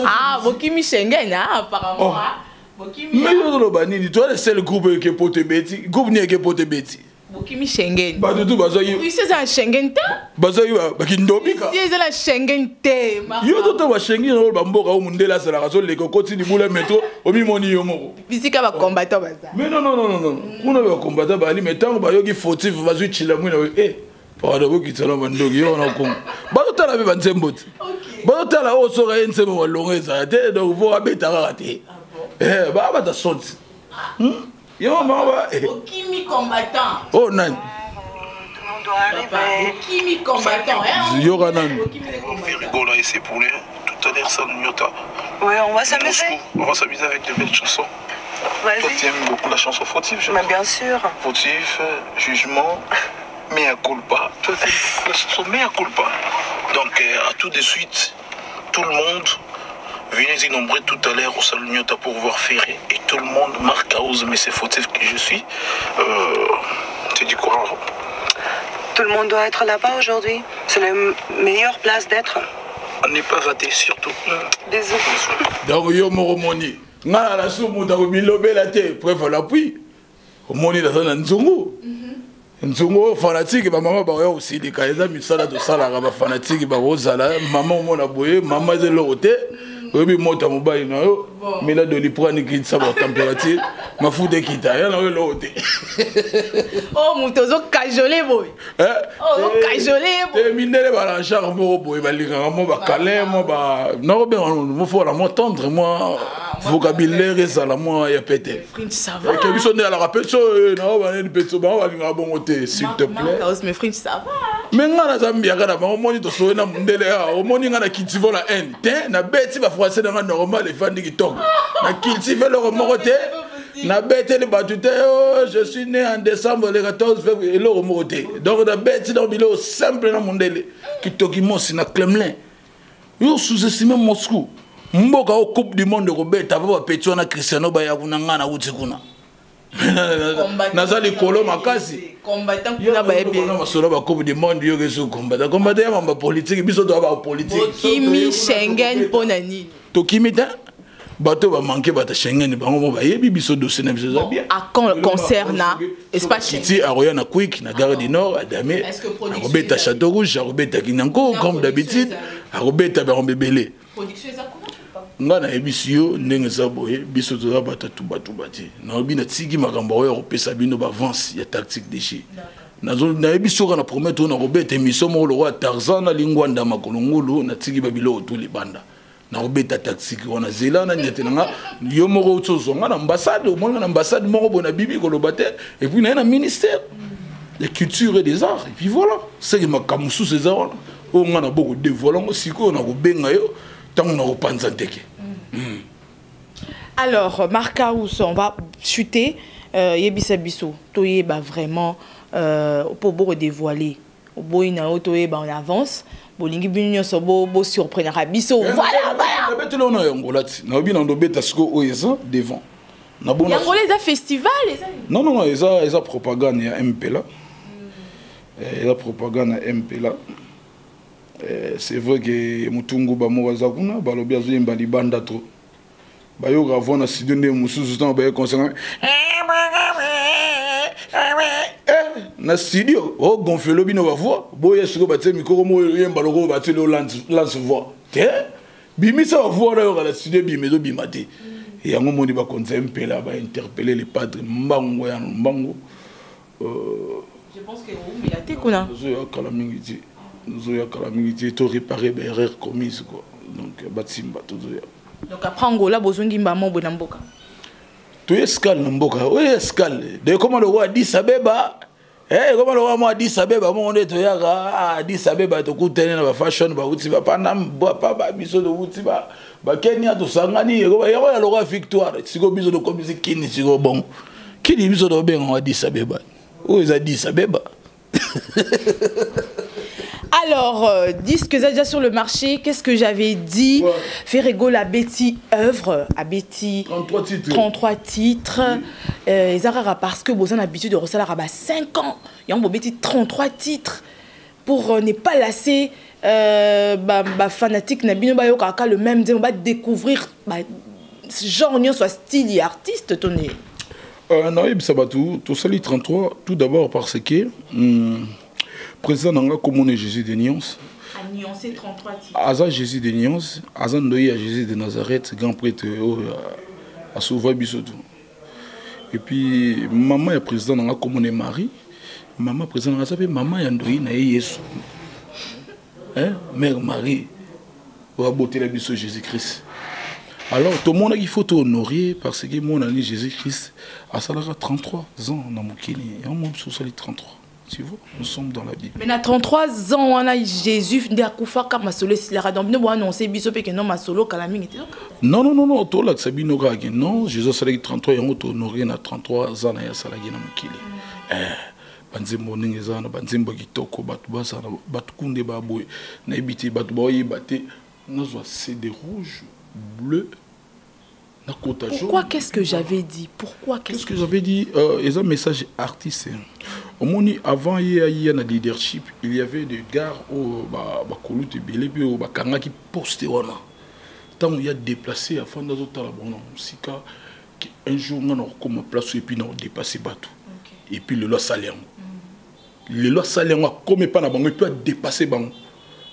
ah bokimi Schengen apparemment bokimi mais yo banini toi le seul groupe qui peut te bêti groupe ni qui peut te bêti Bokimi Schengen. Ba tout bazoyi. Oui, c'est ça Schengen te. Bazoyi ba kindobika. Oui, c'est la Schengen te. Yo to ba Schengen no ba mboka o mundela sala razo le kokoti ni bula métro o mi moni yo moko. Bisika ba combattant baza. Mais non. Kuna ba combattant ba ali metango ba yogi fautif bazui chila mwina para bo kitala mandoki yo na kongo. Ba to tala be ba nzemboti. OK. Ba to tala o so ga nzembo wa longeza te donc vo abeta raté. Ba ta sorti. Yo mama Bokimi combattant. Oh nani. Bokimi combattant. Yo ganan. Rigolo et c'est pour lui. Tout à l'heure ça nous yota. Ouais, on va s'amuser. On va s'amuser avec de belles chansons. Vas-y. Toi tu aimes beaucoup la chanson fautive, je crois. Bien sûr. Fautif, jugement, mea culpa. Toi tu aimes la chanson mea culpa. Donc à tout de suite, tout le monde. Venez innombrer tout à l'heure au salon Nyota pour voir Ferré. Et tout le monde, Marc Aouz, mais c'est fautif que je suis. Tu dis quoi? Tout le monde doit être là-bas aujourd'hui. C'est la meilleure place d'être. On n'est pas raté, surtout. Désolé. Donc, yo moromoni. Nga la soumu da bilobe la te, preuve l'appui. Omoni da sana nzungu. Nzungu fanatique ba mama ba yo aussi les kaeza misala de sala ba fanatique ba rozala maman mona boye maman de l'autre. Oui, mota mobile na yo mais là de liprani qui savoir température ma foudé qui ta ya na yo l'autre. Oh mutozo kajolé boy. Oh kajolé boy. Minele ba la charme boy ba lika mo ba calme mo ba non ben mo faut la mo tendre moi vocabulaire ça la moi ya pété. Fringe ça va. Que biso na la répétition na ba ni péto ba ba nga bon côté s'il te plaît. Marc mes Fringe ça va. Mais nga na Zambia kana ba moni to so na mundele ha o moni nga na kitivo la haine. Te na beti ba français na normal et fandi ki tok. Na cultiver le remoroté. Na beti le batute je suis né en décembre le 14 février et le remoroté. Donc na beti dans bilo simple na mundele ki toki mosi na Kremlin. Yo sous-estimé Moscou. Mboka au coupe du monde Robert ava petit na Cristiano ba ya kuna ngana uti kuna. Nazali kolo makasi combattant kuna ba ebe na masolo ba coupe du monde yo keso combattant ya mamba politique biso to ba politique Kimi Schengen ponani to kimi ta bato ba manquer bata Schengen bango ba yebi biso dossier na biso za bien a concernant espace Schengen a Roya na Quick na Gare du Nord Adame a Robeta Château Rouge a Robeta Kinango comme d'habitude a Robeta ba Mbebele production ça nga na ebisio ndenge za boye biso to bata tubati na obi na tigi makambo oyo opesa bino ba avance ya tactique déchet nazo na ebiso kana promettre na Robert émission mo le roi Tarzan na lingwanda makolongolo na tigi babilo to libanda na Robert tactique wana zela na nyetenanga yo moko tsozonga na ambassade au moins na ambassade moko bona bibi ko lobate et puis na ministère de culture et des arts et puis voilà c'est que makamusu ces arts on a beaucoup de volants aussi ko na ko benga yo. Alors, Marc Aouz, on va chuter. Yebisa biso, toye ba vraiment pour beau dévoiler. Au beau ina toye ba on avance. Bolingi binyo so bo surprendre biso. Voilà. Na beto na yongolati. Na obi na ndo beta sko oyeza devant. Na bon. Yangolé za festival Non, eza propagande ya MP là. La propagande ya MP là. c'est vrai que Mutungu Bamo Wazakuna, Balobia Zimba Libanda trop. Bayo avant na studio ne mususu temps ba concernant na studio o gonfle lobi no ba voix boye siko ba te micro mo yemba loko ba te lo lance voix te bimi sa voix là la studio bimi do bimate et yango moni ba konzempe là ba interpeller les padres mbango ya mbango je pense que il a été kuna nous ya calamité to réparer les erreurs commises quoi donc batimba tout ça. Donc après Angola, bozongi mbamo bona mboka. Tu escale na mboka, oui escale. De comment le roi Addis Abeba, comment le roi Addis Abeba, mon on est to yaka Addis Abeba to kutene na fashion ba uti ba panam ba biso de uti ba Kenya to sangani ya le roi Victoire, siko biso de comme kini siko bon. Kini biso do ben Addis Abeba. Où est Addis Abeba? Alors, disques déjà sur le marché, qu'est-ce que j'avais dit? Ouais. Ferrego, la Betty œuvre, à Betty 33 titres. Zarara, parce que vous avez l'habitude de recevoir à 5 ans. Il y a un Betty 33 titres pour ne pas lasser fanatique Nabino Bayo Kaka le même on va découvrir genre soit style et artiste tonné. Naïb Sabatou, tout ça les 33 tout d'abord parce que président Nanga Commune Jésus de Nyons. À Nyoncer 33 titres. Aza Jésus de Nyons, Aza Ndoye à Jésus de Nazareth, grand prêtre à Sauva Bissotou. Et puis maman est président Nanga Commune Marie, maman président Nanga s'appelle maman Yandoye na Yesu. Hein, mère Marie, on va botter la Bisso Jésus-Christ. Alors tout le monde il faut honorer parce que mon ami Jésus-Christ a 33 ans dans mon kini, et on m'a sur 33. Tu vois, nous sommes dans la Bible. Mais à 33 ans, on a Jésus, il a Koufa comme Masolo, il a annoncé Bissop que non Masolo, Kalaming était là. Non, non, non, non, tout là, c'est bien non, Jésus a 33 ans, il a honoré à 33 ans, il a salagé dans mon kili. Banzembo Ningezana, Banzembo Gitoko, Batubasa, Batukunde Baboy, Naibiti, Batuboy, Baté, nous c'est des rouges, bleus. Pourquoi qu'est-ce que j'avais dit? Pourquoi qu'est-ce que j'avais dit? Il y a un message artiste. Avant, il y a un leadership. Il y avait des gars qui postaient. Tant il y a déplacé, afin de un jour, on a comme place et puis on a dépassé Batou. Et puis le loi Salé. Le loi Salé, on a comme pas il peut dépasser.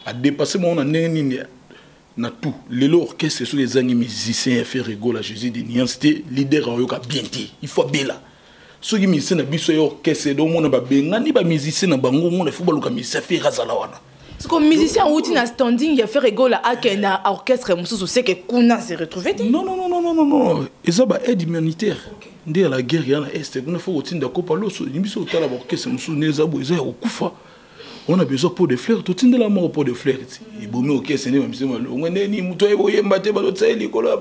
A dépasser, on a na tout les orchestres sur les amis musiciens faire rigolo à Jésus de Nyons c'était leader à bien dit il faut bien là ceux qui musiciens na biso orchestre donc on ba bengani ba musiciens na bango on football ka musicien fait razala wana c'est comme musicien outi na standing il fait rigolo à na orchestre mususu c'est que kuna se retrouver non non non non non non et ça ba aide humanitaire ndé la guerre ya na est kuna faut outi ndako pa loso biso tala ba orchestre mususu neza bo eza okufa. On a besoin pour des fleurs, tout le monde a besoin pour des fleurs. Et bon, ok, c'est même si on est ni mouton et boyé mbaté balotsa likola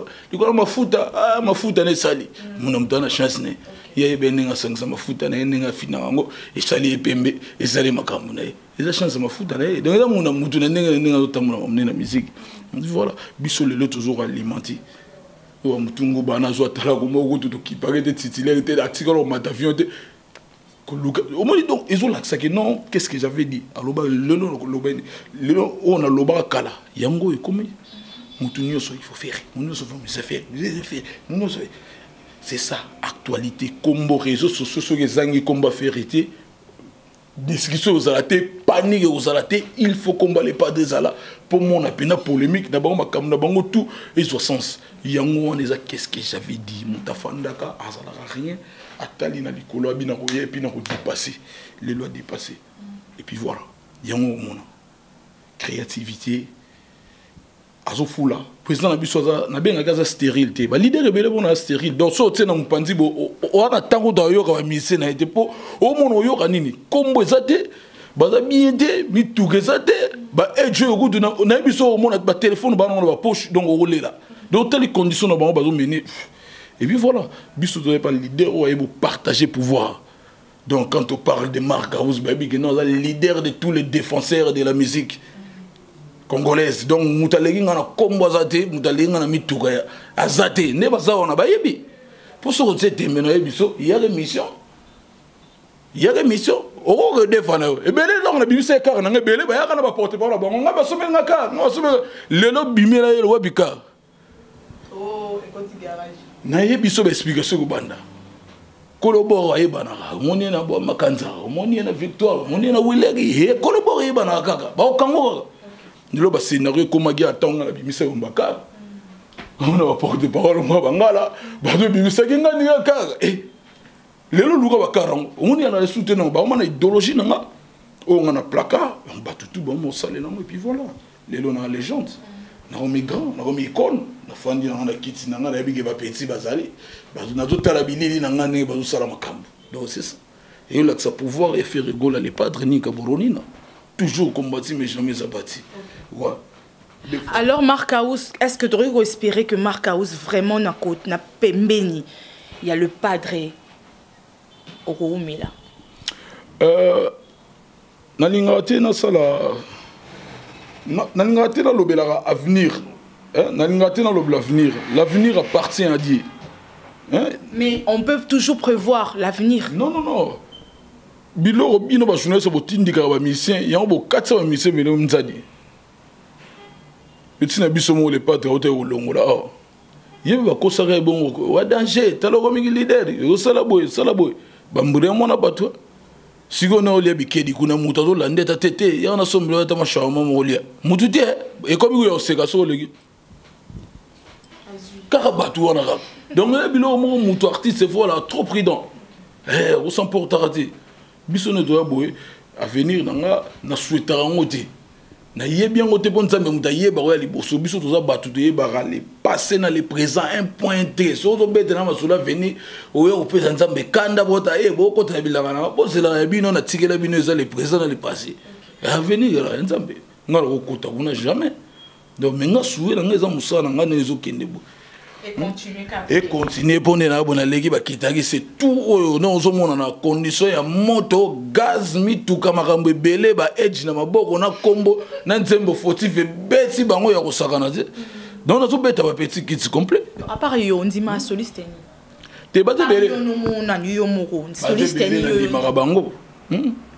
mafuta ne sali. Mon homme donne la chance ne. Il y a ben nga sang mafuta ne nga fina ngo et sali pembe et sali makambu ne. Et la chance mafuta ne. Donc là mon mouton ne nga tamuna emmener la musique. On dit voilà, biso le toujours alimenté. Ou mutungu bana zo tala ko mo to ki paraît de titulaire de article au matavion. Au moins, donc, ils ont l'accès que non, qu'est-ce que j'avais dit? Alors, on a l'oba kala. Yango et comme il faut faire. C'est ça, actualité. Combo réseaux sociaux, sur les angles, combat vérité. Discussion aux alatés, panique aux alatés. Il faut combattre les pas des alas. Pour mon appel polémique, d'abord, ma cam d'abord, tout est au sens. Yango, on est à qu'est-ce que j'avais dit? Moutafandaka, azala rien. Atali na likolo abina ko ye puis na ko dépasser les lois dépassées et puis voilà yango mona créativité azofula président na biso na benga kaza stérilité ba leader ebele bona stérile donc so tsena mpanzi bo ona tango da yoka ba mise na été po o mona yoka nini kombo ezate baza biende mituke ezate ba ejo yokudu na biso mona ba téléphone ba na ba poche donc o lela donc telle condition na ba bazo mener. Et puis voilà, Bissou doit pas le leader ou pour partager pouvoir. Donc quand on parle de Marc House Baby, que nous sommes le leader de tous les défenseurs de la musique congolaise. Donc nous avons combo azate, nous avons mis tout azate. Ne pas ça on a bayebi. Pour ce que c'était maintenant Bissou, il y a des missions. Il y a des missions. On va défendre. Et bien là on na bimisa car na ngebele ba yaka na ba porte parole bango nga ba somel nga car no somel lelo bimela yelo wa bika oh ekoti garage na yebiso ba explication ko banda koloboro ayebana moni na bo makanza moni na victoire moni na wilegi he koloboro ayebana kaka ba okango ndilo ba scénario ko magi atonga na bimisa yombaka on a porte parole moi bangala ba do bimisa kinga ni kaka lelo luka ba karango moni na soutenir ba on a idéologie nga on a placard on bat tout bon mon salaire et puis voilà lelo na légende na migrant na icône na fandi na kiti na na yebike ba petit bazali ba na tout la bilili na ngane ba sala makambo donc c'est ça et là que ça pouvoir et faire rigoler les padres ni Kaboronina toujours combattu mais jamais abattu ouais. Alors Marcaus, est-ce que tu aurais espéré que Marcaus vraiment na pembeni il y a le padre au Roumila na lingate na sala na lingate na lobela avenir na lingate na lobela avenir l'avenir appartient à Dieu. Mais on peut toujours prévoir l'avenir. Non. Bilo bino ba journaliste bo tindika ba mission, ya bo 400 ba mission melo mzadi. Petit na biso mo le patre hote olongo la. Yebe ba kosaka bongo wa danger, talo ko mingi leader, yo sala boy. Ba mbure mo na batwa. Sigo na olia bikedi kuna muta zo lande ta tete, ya na sombelo ta mashawama mo olia. Mutu te e ko bigo yo seka so legi. Karabatu wana rap. Donc là bilo mo mutu artiste voilà trop prudent. On s'emporte raté. Biso ne doit boy avenir na souhaitera ngote. Na yebi ngote bon nzambe muta yeba ko ya liboso biso toza batu te yeba le passé na le présent un point T. So zo bete na masula venir oyo opesa nzambe kanda bota bo ko ta bilanga na bo sela ya bino na tikela bino eza le présent na le passé. Avenir la nzambe ngalo ko kota kuna jamais. Donc menga souhait na eza musana ngane ezo kende bo. Et continuer pour ne na bona leki ba kitaki c'est tout oyo na ozomona na condition ya moto gaz mituka makambo ebele ba edge na maboko na kombo na nzembo fautif beti bango ya kosakana te donc na zo beta ba petit kit complet à part yo ndima soliste ni te ba te bele yo na yo moko soliste ni yo marabango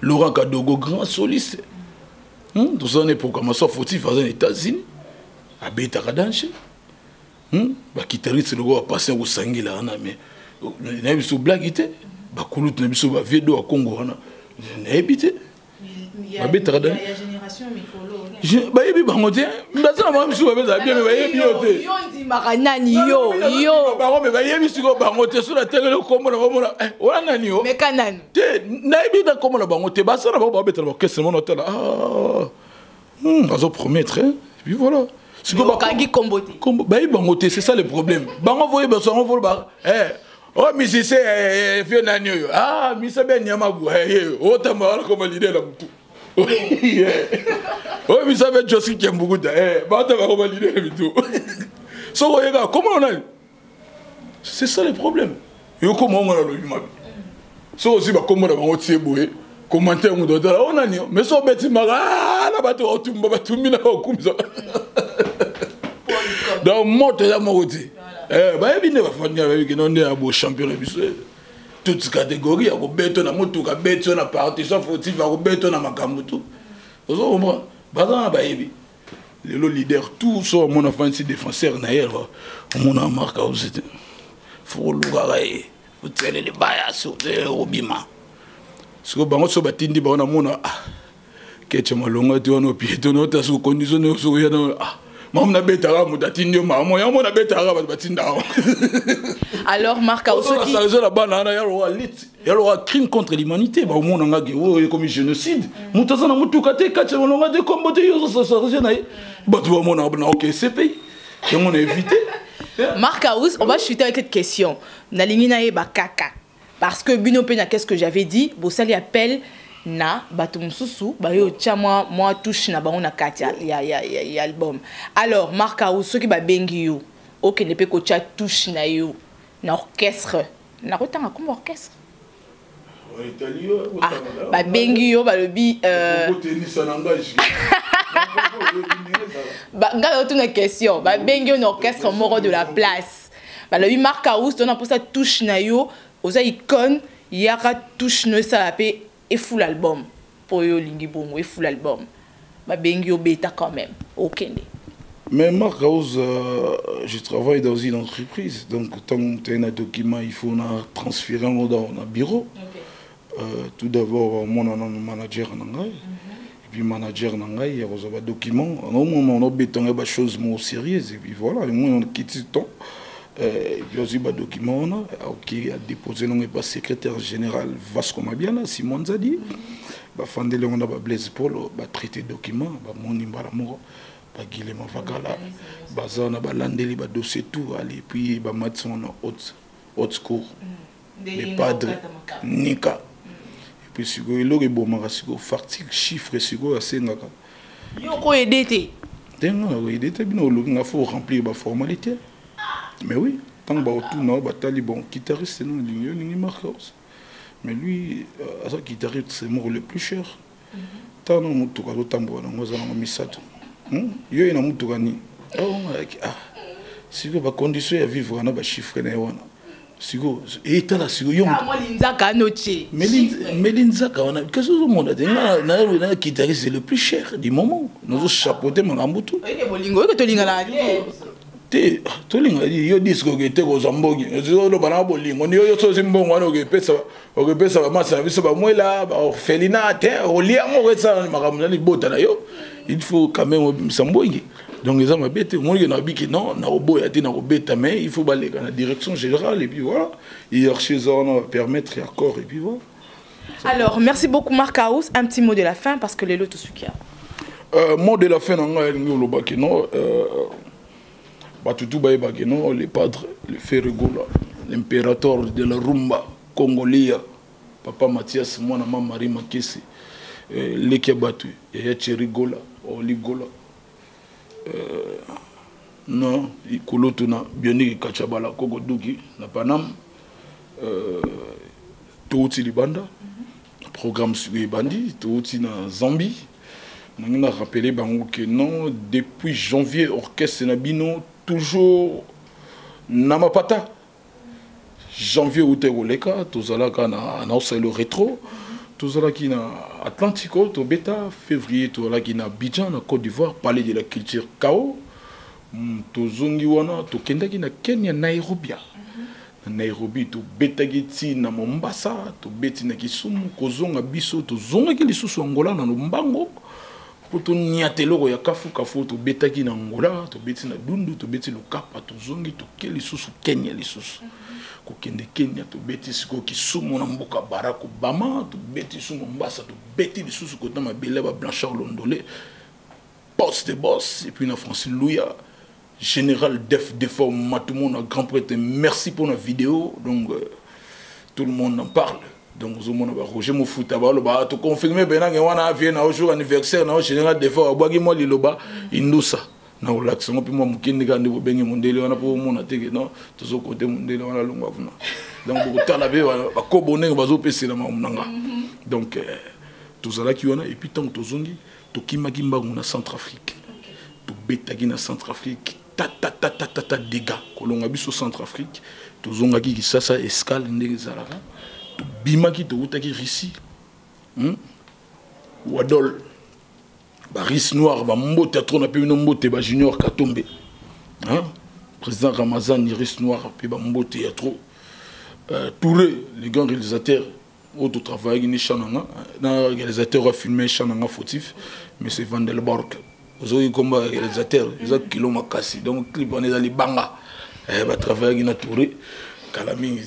Laurent Kadogo grand soliste tout ça n'est pour comme ça fautif aux États-Unis à beta kadanche ba guitariste le go passer au sangila na mais na biso blague ite ba kulut na biso ba vedo a Congo na na ebité ba betara da génération mikolo ba yebi ba ngote ndaza na biso ba beza bien ba yebi yote yo ndi makanani yo ba ngombe ba yebi siko ba ngote sur la télé kombo na bomona wala nani yo mais kanani te na yebi da kombo na ba ngote ba sana ba betara ba kesse mon hôtel azo promettre et puis voilà. C'est ça le problème. Bango voye besoin on ba oh musicien vieux nanyo ah misa ben yamabu oh tamba comme l'idée là mutu oh misa ben Josi Kembugu da ba ta ba comme l'idée là mutu so voye ga comment on a c'est ça le problème yo comment on a le humain so aussi ba comment on va tirer boye commentaire on doit on a mais so beti mara la ba to otumba ba tumina okumza donc moto ya moti ba ebine ba fanya ba ki non ya bo champion na biso toutes catégories ya ko beto na moto ka beto na partition fautif ba ko beto na makambo tout ozo comprendre bazana ba ebi le leader tout so mon offensive défenseur na yero mon a marqué aussi faut lugarai faut tele le baya sur de obima siko bango so batindi ba na mona keche malonga to no pieto no ta su condition no so ya no alors Marcaus qui il y a crime contre l'humanité ba mon nga comme génocide mutaza na mutuka te kache molonga de kombote yo so na ba tu mon na OK c'est pays et on a évité Marcaus on va chuter avec cette question na lingina e ba kaka parce que bino pena qu'est-ce que j'avais dit Bosali appelle na bato mususu ba yo tia moi touche na bango na kati ya album alors Marcaus soki ba bengi yo OK ne peut ko tia touche na yo na orchestre na kotanga comme orchestre ba bengi yo ba lobi ba ngalo tuna question ba bengi yo na orchestre moro de la place ba lobi Marcaus dona pour ça touche na yo oza icône yaka touche no ça la paix et full album pour yo lingi bongo et full album ba bengi yo beta quand même okende. Mais Marc House, je travaille dans une entreprise, donc tant que tu as un document, il faut transférer dans un bureau. Okay. Tout d'abord, mon manager et puis manager nangai, il y a un document. Au moment où on a des choses sérieuses et puis voilà, on quitte le temps. Et puis aussi un document qui a déposé non pas secrétaire général Vasco Mabiala, Simon Zadi. Bah fandele on a Blaise Paul, bah traité document, bah mon imbalamoro. Guilhem Vakala, Bazana, Balandeli, dossier tout, et puis Matson haute cour, les padres, Nika. Et puis, si vous avez bon marasigo, fartique, chiffre, si vous avez un Yoko aidé. Il faut remplir la formalité. Mais oui, tant que tout non, batali bon, guitariste, c'est non, il marque. Mais lui, à guitariste, c'est mort le plus cher. Tant non, tout cas, tambour, on a mis ça. Yo ina mutu gani siko ba condition ya vivre na ba chiffre na wana siko etala siko yo linzaka noche melinzaka wana qu'est-ce que monde na kitari c'est le plus cher du moment nous chapeauter mangambutu bolingo que to lingala te to linga yo disco que te ko zambogi zo lo bana bolingo ni yo so simbongo wana o pesa ba masa biso ba mwela ba orphelinat te o liango ko ça makamuna ni bota na yo. Il faut quand même s'embrouiller. Donc les hommes bêtes, moi il y en a qui non, na obo ya na bêta mais il faut aller dans la direction générale et puis voilà. Et chez eux on va permettre accord et puis voilà. Alors merci beaucoup Marc House, un petit mot de la fin parce que les lots sukia. Mot de la fin nanga ngolo bakeno batutu baye bakeno les padres le Ferregola, l'impérateur de la rumba congolia, papa Mathias mwana mama Marie Makesi. Leki batu ya Cherigola Oligola non ikoloto na bionique kachabala koko duki na Panam touti libanda programme sur bandi touti na Zambie on a rappelé bango que non depuis janvier orchestre Nabino toujours na mapata janvier utegoleka tozalaka na le rétro. Tout là qui na Atlantico, to bêta février, tout là qui na Abidjan, na Côte d'Ivoire, parler de la culture Kao. To zongiwana, to kenda qui na Kenya, Nairobi. Nairobi, to bêta qui na Mombasa, to bêti na Kisumu, kozonga biso, to zonga qui lisusu Angola na Lumbango. Pour to niatelo ya kafu, to bêta qui na Angola, to bêti na Dundu, to bêti Lukapa, to zongi, to ke lisusu Kenya lisusu. Kokende Kenya to beti siko Kisumu na mboka Barack Obama to beti su Mombasa to beti lisusu kota mabele ba Blanchard Londolé poste de boss et puis na Francis Louya général def déforme tout le monde un grand prêtre merci pour la vidéo donc tout le monde en parle donc zo mona ba Roger Mofuta ba lo ba to confirmer benanga wana vient au jour anniversaire na général défort abwagi mo liloba indusa na relaxation puis moi mukindi kandi bo bengi mondele wana po mona teke non tozo côté mondele wana longwa vuna donc beaucoup tala be ba ko bonenga bazo pesela mamunanga donc tozala ki wana et puis tant tozongi to kimaki mbangu na Centrafrique to betaki na Centrafrique ta dégâts kolonga biso Centrafrique tozonga ki sasa escale ndenge zalaka to bimaki to utaki Russie Wadol Baris Noir, Mbote, Mbote, Junior Katombe. Président Ramazan, Iris Noir, Mbote, il y a trop. Touré, les grands réalisateurs, autre travail, il y a un réalisateur a filmé Chananga fautif, mais c'est Vandelborg. Vous avez comme réalisateur, ils ont kilo makasi. Donc, clip, on est dans les bangas. Il va travailler, il y a Touré. Kalami,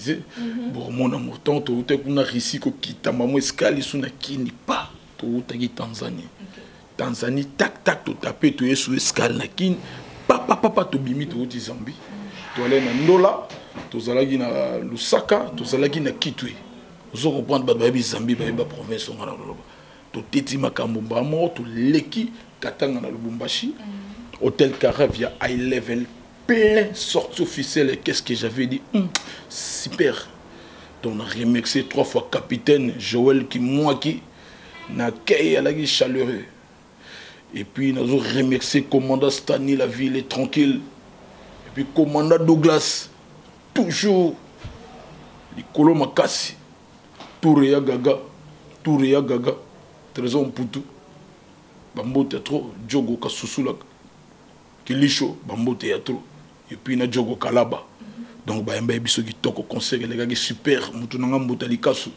bon, mon amour, tant que tu as réussi, que tu as maman escale, il n'y a pas. Tu as Tanzanie. Tanzanie, tac, tu tapes, tu es sous escale, nakin, papa, tu bimi, tu es Zambie. Tu es na Ndola, tu es na Lusaka, tu es na Kitwe. Tu comprends que Zambie, la province, tu es Makamumba, tu es Leki, Katanga na Lubumbashi, Hôtel Cara via high level, plein sorties officielles. Qu'est-ce que j'avais dit? Super. Donc, on a remercié 3 fois capitaine Joël qui n'a qu'à chaleureux. Et puis, nous avons remercié le commandant Stani, la ville est tranquille. Et puis, le commandant Douglas, toujours, les Kolo Makasi, Touréa Gaga, Trésor Mputu bambote trop Diogo Kasusula Kilisho bambote ya trop et puis na Diogo Kalaba donc bayamba biso kitoko concert les gars super mutu nanga mbota likasu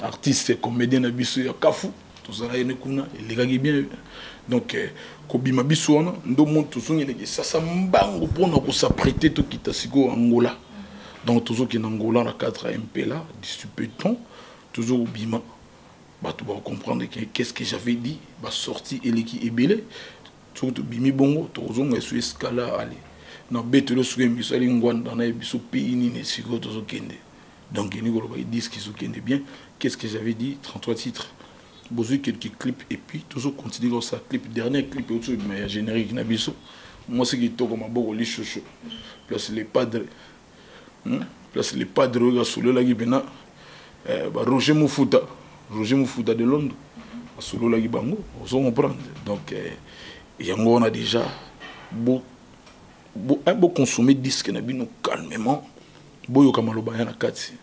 artiste comédien na biso ya kafu tozala yene kuna les gars bien donc kobima biso wana ndo montu songeli sasa mbango pona ko s'apprêter to kitasiko Angola donc toujours qui en Angola na 4 MP là disputant toujours bima bah tu vas comprendre qu'est-ce que j'avais dit bah sorti eleki ebele tout bimi bongo toujours on est escala aller na betelo soué biso ali ngwanda na biso pays ni ne siko toujours kende donc ni ko ba disque qui kende bien qu'est-ce que j'avais dit 33 titres besoin quelques clips et puis toujours continuer dans sa clip dernier clip autour de meilleur générique na biso moi c'est qui to comme boko li chocho place les padres place les padres ga solo la gibena ba Roger Mufuta de Londres solo la gibango on comprend donc yango on a déjà beau consommer disque na bino calmement boyo kamaloba ya na kati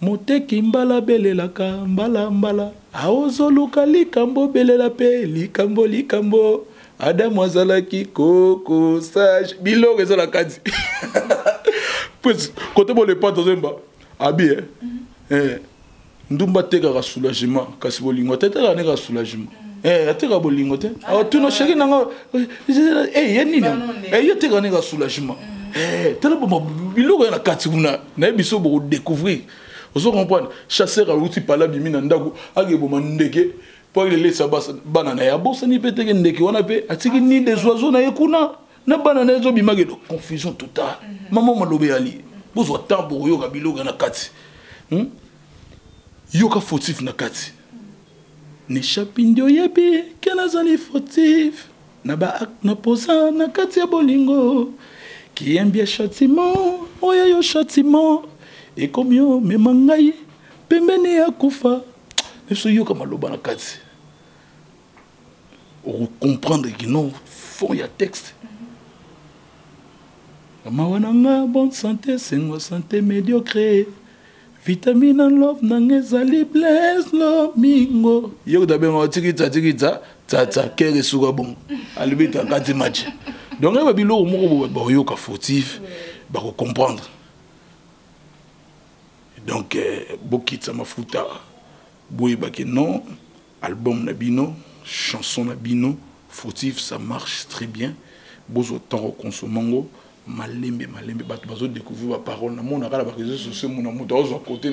moteki mbala belelaka mbala aozoluka likambo belela pe likambo Adam azalaki koko sage biloko ezala kati pues côté bo le pas tozemba abi ndumba teka ka soulagement kasi bolingo teka ne ka soulagement ateka bolingo te tu no sheki nanga yeni yo teka ne ka soulagement tala bo biloko ya na kati kuna na biso bo découvrir vous comprenez chasseur a outil par là bimina ndako agebo mandeke pour il laisse banana ya bossa ni peteke ndeke wana pe atiki ni des oiseaux na ekuna na banana zo bimagelo confusion totale maman malobe ali bozo tambo yo ka biloko na kati yo ka fautif na kati ni chapindio yebi kena zali fautif na ba na posa na kati ya bolingo qui aime bien châtiment oya yo châtiment et comme yo memangai pembeni ya kufa neso yo kama loba na kati on comprendre que non fond ya texte mawananga bonne santé sengo santé médiocre vitamine and love nangezali bless lo mingo yo dabenga tikita tata kere suka bon alibita kati match donc ba bilo moko ba yo ka fautif ba ko comprendre. Donc, Bokitsa Mafuta, Bouyebake non, album Nabino, chanson Nabino, fautif, ça marche très bien. Bozo Taro Konsomango, Malembe, Bato découvrir la parole. Mon a la réseaux sociaux, mon amour dans un côté,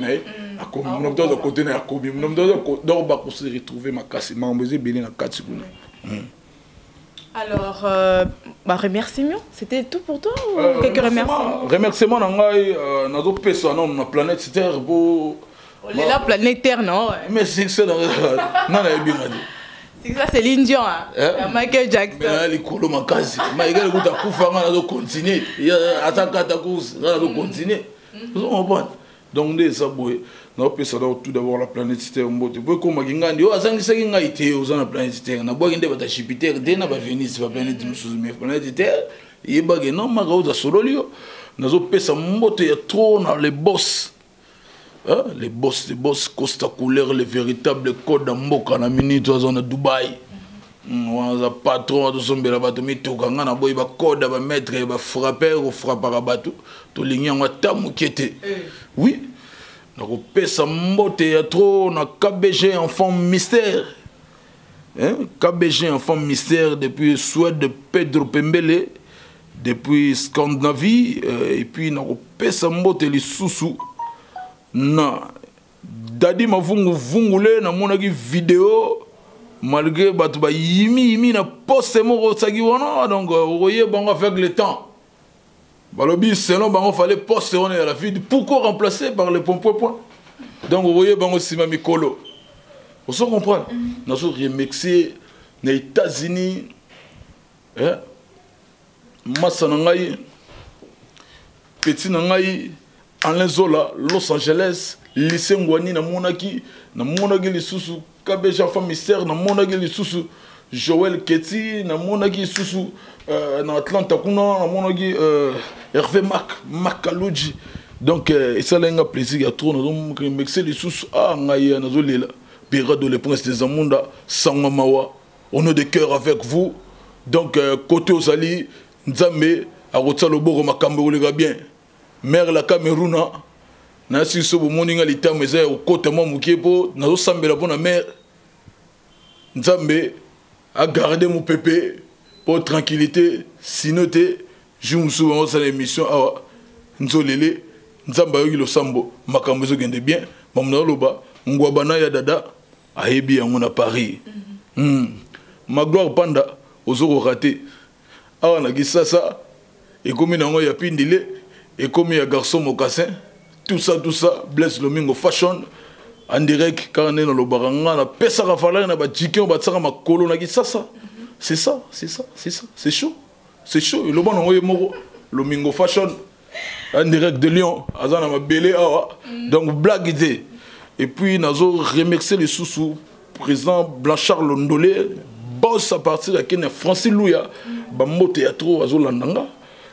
à comme mon dans un côté, à comme mon dans un pour se retrouver ma casse, ma embêté, Bélé, la Katsikuna. Alors, remerciements, c'était tout pour toi ou quelques remerciements? Remerciements, dans notre personne, dans la planète Terre, pour... On est la planète Terre, non? Mais c'est ça, non, c'est ça, c'est l'Indien, Michael Jackson. Mais là, les colos, ma case, Michael, vous avez continuer. Il y a attaque, vous avez continuer. Vous comprenez? Donc, ça, na pesa tout d'abord la planète Terre mbote boy ko magingandi yo azangisa kinga ite oza na planète Terre na boki nde bata Jupiter de na ba Venus ba planète musuzu mais planète Terre yebage non ma gauza sololio nazo pesa mbote ya trop na les boss les boss Costa couleur les véritables codes mboka na minute oza na Dubaï waza patron de sombela bato mitoka nga na boy ba code ba maître ba frapper ou frappera bato to lingi ngo tamu kete oui. Donc, pesa mbote ya trop na KBG enfant mystère. KBG enfant mystère depuis Suède de Pedro Pembele, depuis Scandinavie, et puis na pesa mbote li susu na Dadi Mavungu Vungule na monaki vidéo malgré batu ba yimi na poste moko saki wana donc voyez bango avec le temps. Balobi selon bango fallait poster on est la vie pourquoi remplacer par le point. Donc vous voyez bango sima mikolo. Vous se comprenez? Nous sommes remixés aux États-Unis. Massa nangai petit nangai Alain Zola Los Angeles lycée Ngwani na monaki li susu KBG enfant mystère na monaki li susu Joël Keti na monaki susu na Atlanta kuna na monaki Hervé Makaluji donc ça là un plaisir à trop nous mixer les sous ngai na zolela Perado, le prince des Amunda, Sangamawa, on est de cœur avec vous. Donc, côté Ozali, Nzambe, Arotsalobo, Makambo, les gars bien. Mère la Cameroun, Nasi Sobo, Moninga, l'État, mais au côté de mon Kiepo, Nazo Sambe, la bonne mère. Nzambe a gardé mon pépé pour tranquillité, sinon, je me souviens de l'émission, Nzolele, Nzamba yogi lo sambo, Makambo zo gende bien, Mamna loba, Ngwabana ya dada, Ahebi en a Paris. Ma gloire panda, Ozoro raté. Ah, on a dit ça, et comme il y a pindile, et comme il y a garçon mocassin, tout ça, blesse le mingo fashion, en direct, quand on est dans le baranga, la pesa rafala, on a batchiké, on batsara ma colo, on a dit ça. C'est ça, c'est chaud. C'est chaud, le bon on est moro, le mingo fashion, en direct de Lyon, Azana ma belé, donc blague idée. Et puis, nous avons remercié les sous-sous, président Blanchard Londolé, boss à partir de la Francis Louya, Bambo Théâtre, Azo Landanga,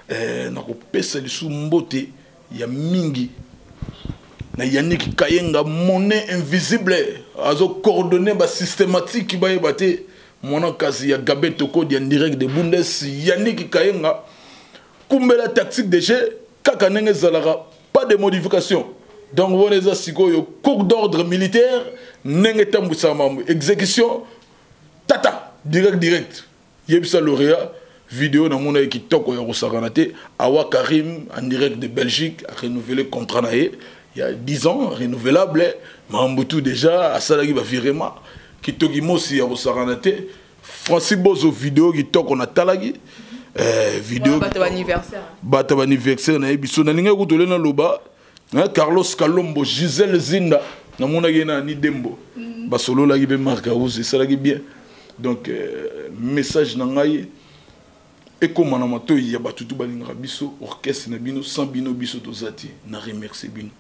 nous avons pèsé les sous-mbote, il y a Mingi, Yannick Kayenga, monnaie invisible, Azo coordonné systématique qui va y battre. Mon il y a Gabé Toko, en direct de Bundes, Yannick Kayenga, Kumbela tactique de jeu, Kakanenge Zalara, pas de modification. Donc, vous voyez ça, c'est cours d'ordre militaire, exécution, tata, direct. Yebisa lauréat, vidéo dans mon équipe Toko Yarosaranate, Awa Karim, en direct de Belgique, a renouvelé contrat il y a 10 ans, renouvelable, Mambutu déjà, à Salagi Bafirema, qui Togimo si Yarosaranate, Francis Bozo vidéo qui Toko na Talagi, vidéo. Bata anniversaire, na Ebiso, na Linga Koutolena Loba. Carlos Kalombo, Gisèle Zinda, na ni Dembo. Basolo la gibe marque c'est ça la bien. Donc message nangai et comme na mato ya batutu balinga biso orchestre na bino sans bino biso tozati na remercier bino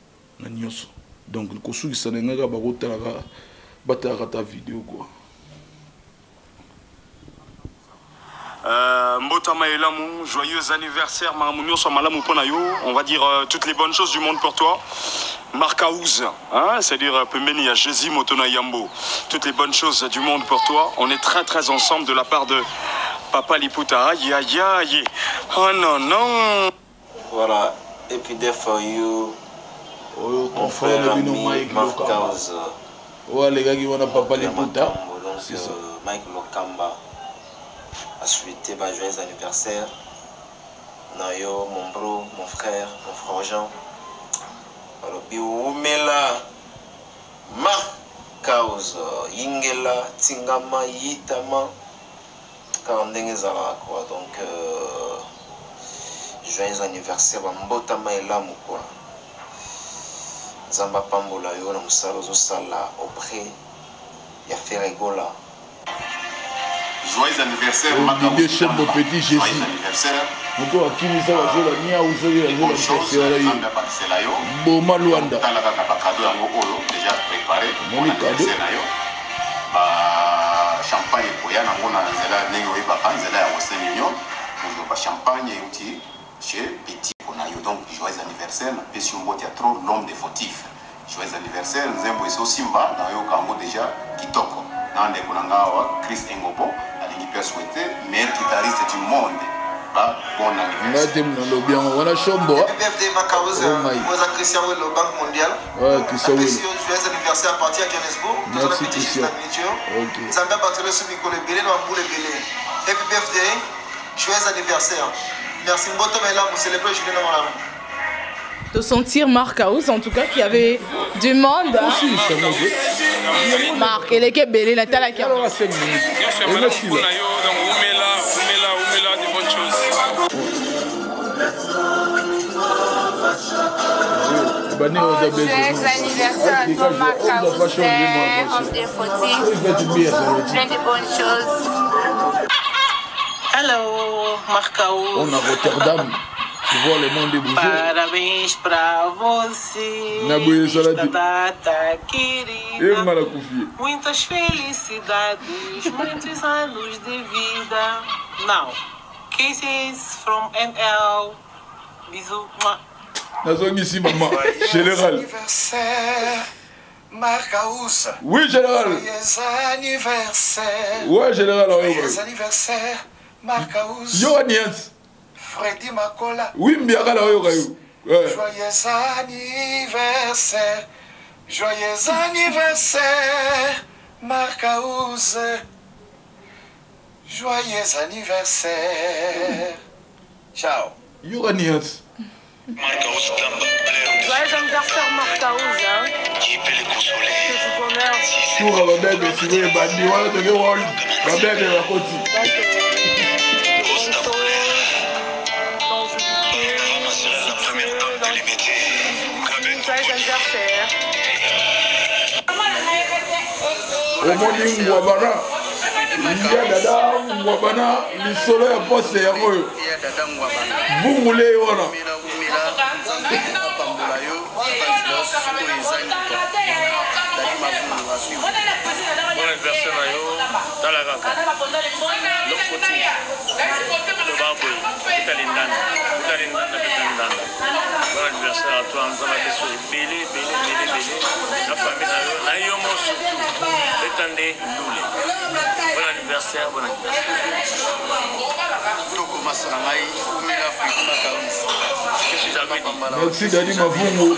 na nyonso. Donc ko suki sanenga ba rotala batara ta vidéo quoi. Mbotama Elamu, joyeux anniversaire, Maramounio Somalamu Ponayo, on va dire toutes les bonnes choses du monde pour toi. Marcaouz, hein, c'est-à-dire Pemeni à Jésus Motona Yambo, toutes les bonnes choses du monde pour toi. On est très ensemble de la part de Papa Liputa. Aïe aïe aïe, oh non. Voilà, happy day for you. Mon frère Marcaouz. Ouais, les gars qui vont à Papa Liputa. C'est ça. Mike Lokamba. A souhaité un joyeux anniversaire. Nayo, mon bro, mon frère Jean. Alors, Biumela, Marcaouz, Yingela, Tingama, Yitama, Karandengezala, quoi. Donc, joyeux anniversaire, Mbotama Elamu, quoi. Zamba Pambola, Yo, Namusalozo Sala, auprès, Yaferegola. Joyeux anniversaire, Didier Chembo Petit Jésus. Joyeux anniversaire. Moko akimisa bazola nia uzoyo azola mpesela yo. Boma Luanda. Talaka cadeau yango oyo déjà préparé. Moni cadeau. Ba champagne koya nango na nzela ndenge oyebaka nzela ya Western Union. Ba champagne euti chez Petit Konayo. Donc joyeux anniversaire na pesi mbote ya trop l'homme des fautifs. Joyeux anniversaire Nzembo Eso Simba na yo kango déjà kitoko. Nande kunangawa Chris Engobo alingi pia souhaité meilleur guitariste du monde. Bon anniversaire. Voilà Chombo. Happy Marcaouz, vous êtes Christian Will, le Banque mondiale. Ouais, Christian Will. Joyeux anniversaire à partir de Johannesburg. Merci Christian. Ok. Zambia Barthelé Soubikole Belé, Namboule Belé. Happy birthday, joyeux anniversaire. Merci Mboto Mela, vous célébrez Julien Namalam. De sentir Marcaouz en tout cas qu'il y avait du monde. Marc, elle est belé, la tala qui a. Umela, des bonnes choses. Joyeux anniversaire à toi, Marcaouz, homme des fautifs, plein de bonnes choses. Hello, Marcaouz. On a Rotterdam. Tu vois le monde bouger. Parabéns pra você, nesta data querida. Muitas felicidades, muitos anos de vida. Now, kisses from ML. Bisous. Nazongi ici, maman. Général. Marcaus. Oui, général. Joyeux anniversaire. Ouais, général. Joyeux anniversaire. Marcaus. Johannes. Freddy Makola. Oui, Mbiaka la Oyo. Joyeux anniversaire. Joyeux anniversaire. Marcaus. Joyeux anniversaire. Ciao. Johannes. Marcaus Tamba. Joyeux anniversaire Marcaus. Qui peut les consoler? Que du bonheur. Pour la bébé, tu veux bandi, voilà, tu veux rôle. La bébé va continuer. La première dame de l'IBT. Joyeux anniversaire. Omoni Ngwabana. Iya dada Ngwabana, ni solo ya poste ya koyo. Bungule wana. Bon anniversaire à yo, Talagaka. Bon anniversaire à toi, nous avons sur Bélé. La famille na yo surtout. Étendez Loulé. Bon anniversaire. Merci Dadi Mavungu.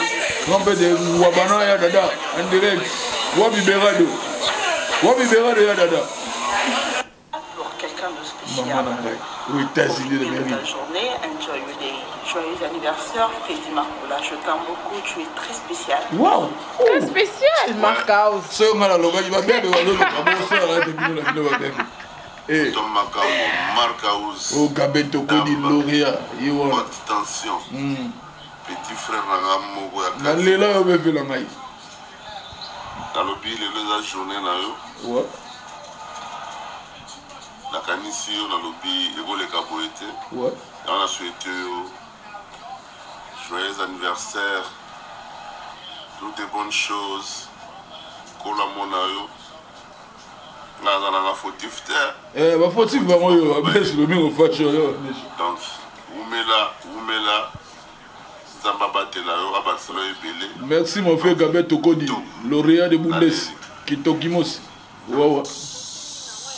Ngombe de Ngwabana ya dada. En direct. Wabi Berado ya dada. Pour quelqu'un de spécial. Oui, États-Unis de la Mérite. journée, joyeux anniversaire, Freddy Makola. Je t'aime beaucoup, tu es très spécial. Wow. Très spécial, Marcaus. So on a la loga, il va bien de walo ka bo so la de bino la bino ba bien. Eh. Tom Makambo, Marcaus. O Gabeto Kodi Loria, yo. Haute tension. Petit frère Nanga Mogo ya Na lela yo be vela ngai. Talobi le journée na yo. Ouais. La kanisi yo na lobi egole ka boete. Ouais. On a souhaité joyeux anniversaire. Toutes les bonnes choses. Kola mona yo. Na fautif te. Ba fautif ba yo, abes le mi o facho yo. Donc, Oumela. Merci mon frère Gabeto Kodi, lauréat de Bundes, Kitokimos. Wawa.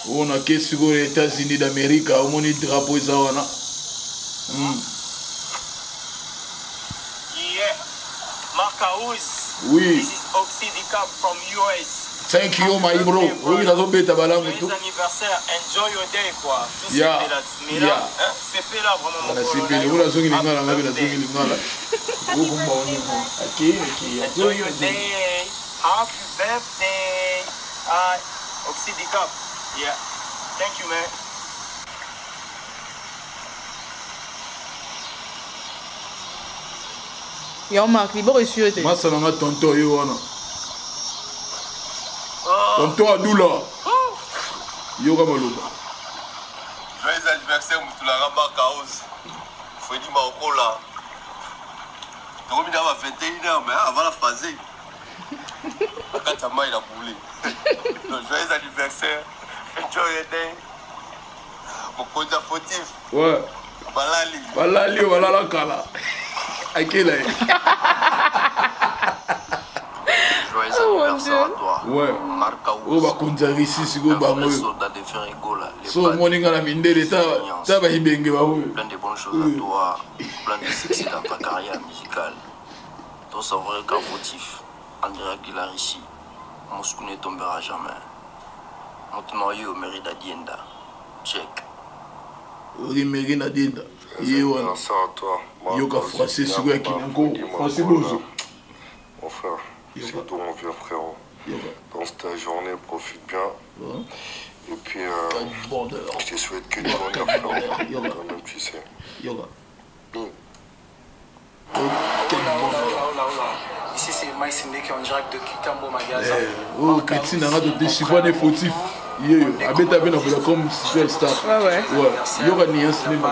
On a qu'est-ce aux États-Unis d'Amérique, au moni drapeau zawana. Yeah, Marcaus. Oui. This is Oxidicap from US. Thank you, my bro. Oui, la zone bêta balam et tout. Joyeux anniversaire, enjoy your day quoi. Tout Yeah. c'est là, c'est là vraiment. Voilà, c'est bien. Vous la zone lingala, la zone lingala. Vous comme bon. Enjoy your day. Happy birthday. Oxidicap. Yeah. Thank you, man. Yo, Marc, il est reçu. Moi, ça n'a tonton yo wana. Tonton Adoula. Yo Kamaloba. Joyeux anniversaire, Moutoulara Marcaus. Freddy Makola. On va à 21h, mais avant la phase. Quand il a boulé. Joyeux anniversaire. Enjoy your day. Mon compte fautif. Ouais. Balali, voilà la kala. Akela. Joyeux anniversaire à toi. Ouais. Marcaus. Oh, bah, quand tu as ici, c'est bon, bah, moi. So, moninga la minde l'état, ça va y bengue, bah, oui. Plein de bonnes choses à toi. Plein de succès dans ta carrière musicale. Ton savoir qu'un fautif. Andrea Aguilar ici. Moscou ne tombera jamais. Mon noyau mérite d'Adienda. Check. Oui, mérite d'Adienda. Yewana. Yoka français, c'est quoi qui est français bozo. Mon frère, c'est d'où on vient, frérot. Dans cette journée, profite bien. Et puis, je te souhaite que du bonheur, frérot. Toi-même, tu sais. Ici c'est Mike Sindeki en direct de Kitambo Magasin. Oh, Christine, on a des chiffres des fautifs. Yo, abeta bien on comme superstar. Ouais. Yoga Nias même.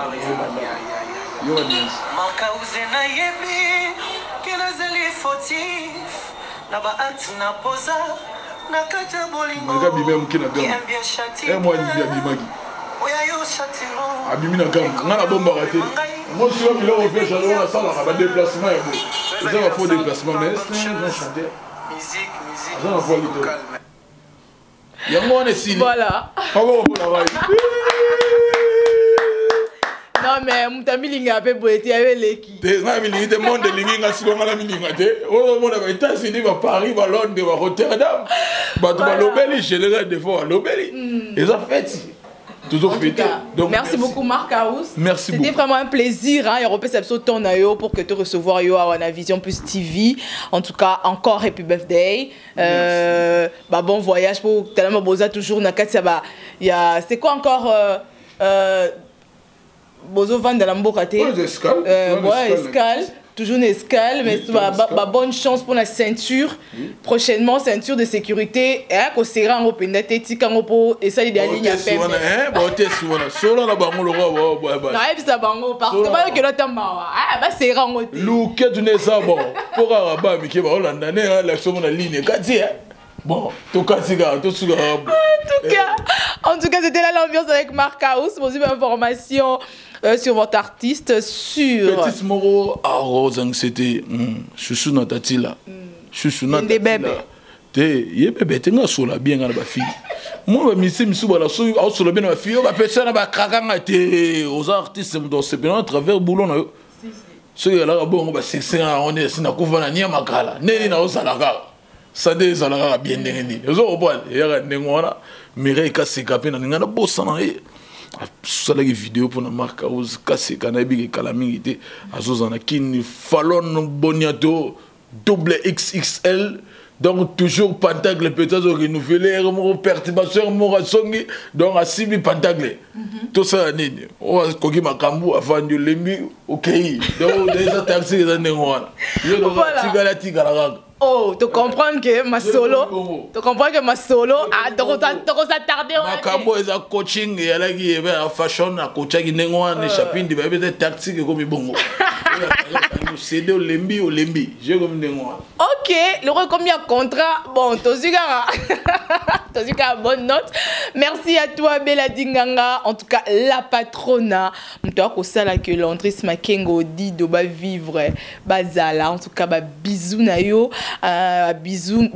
Yoga Nias. Marcaus na yebi, kinazeli fautif. Na ba act na posa, na kata bolingo. Magabi même kina gam. Moi ni bien bimagi. Abimi na gam, ngana bomba raté. Moi je suis là au fait, j'allais à la salle, on a des déplacements. Ils ont un faux déplacement, mais c'est un grand chanteur. musique, calme. Voilà. Non mais mutami linga pe boeti avec l'équipe. Te nga milingi te monde lingi nga siko nga milinga te. O mona ba États-Unis ba Paris ba Londres ba Rotterdam. Ba to ba lobeli général de fois lobeli. Et ça fait toujours fêté. Donc merci beaucoup Marc House. Merci beaucoup. C'était vraiment un plaisir hein, Europe Sepso Tonayo pour que tu recevoir yo à Vision Plus TV. En tout cas, encore happy birthday. Bah bon voyage pour tellement boza toujours nakati ba il y a c'est quoi encore Bozo van de la Mbokate. Ouais, escale. Toujours une escale, mais bonne chance pour la ceinture. Prochainement, ceinture de sécurité. Et qu'on sera en open date, et ça, il y a des lignes à faire. Parce que pas que l'autre m'a. Ah, bah, c'est rang. Louquet du nez, ça, bon. Pour Arabe, mais qui va Hollande, la somme de la ligne. Bon, en tout cas, c'était là l'ambiance avec Marc House. Pour une information sur votre artiste, sur. Petit Moro, c'était Chouchou Natatila. Chouchou Natatila. Il y a bébé, tu as sur la bien à la fille. Moi, je suis sur la bien à la fille. Je suis aux artistes, c'est bien à travers boulon. Ceux qui sont bon, c'est on est na kuvana ni makala. Neni na osalaga. Ça des salaga bien ndengeni. Zo bon, ya ndengona. Mireille kaseka pe na ngana bossa na ye. Ça la vidéo pour na Marc House kaseka na bi kalamingi te. Azozana kini Fallon Boniato double XXL. Donc toujours pentacle peut-être renouvelé, perturbation, morasongi, donc à 6 pentacle. Tout ça, on a coquille ma cambo avant de l'embi, ok. Donc déjà taxi les années voilà. Oh, tu comprends que ma solo, tu comprends que ma solo a trop s'attarder. Ma cambo est un coaching et elle a qui est un fashion, un coach qui n'est pas un chapin de bébé de taxi comme bongo. C'est de l'embi au lembi. J'ai comme des mois. Ok, le combien contrat. Bon, Tozuka, bonne note. Merci à toi, Bella Dinganga. En tout cas, la patrona. Toi, que ça là que l'Andris Makengo dit de vivre bazala. En tout cas, bisous nayo, bisous.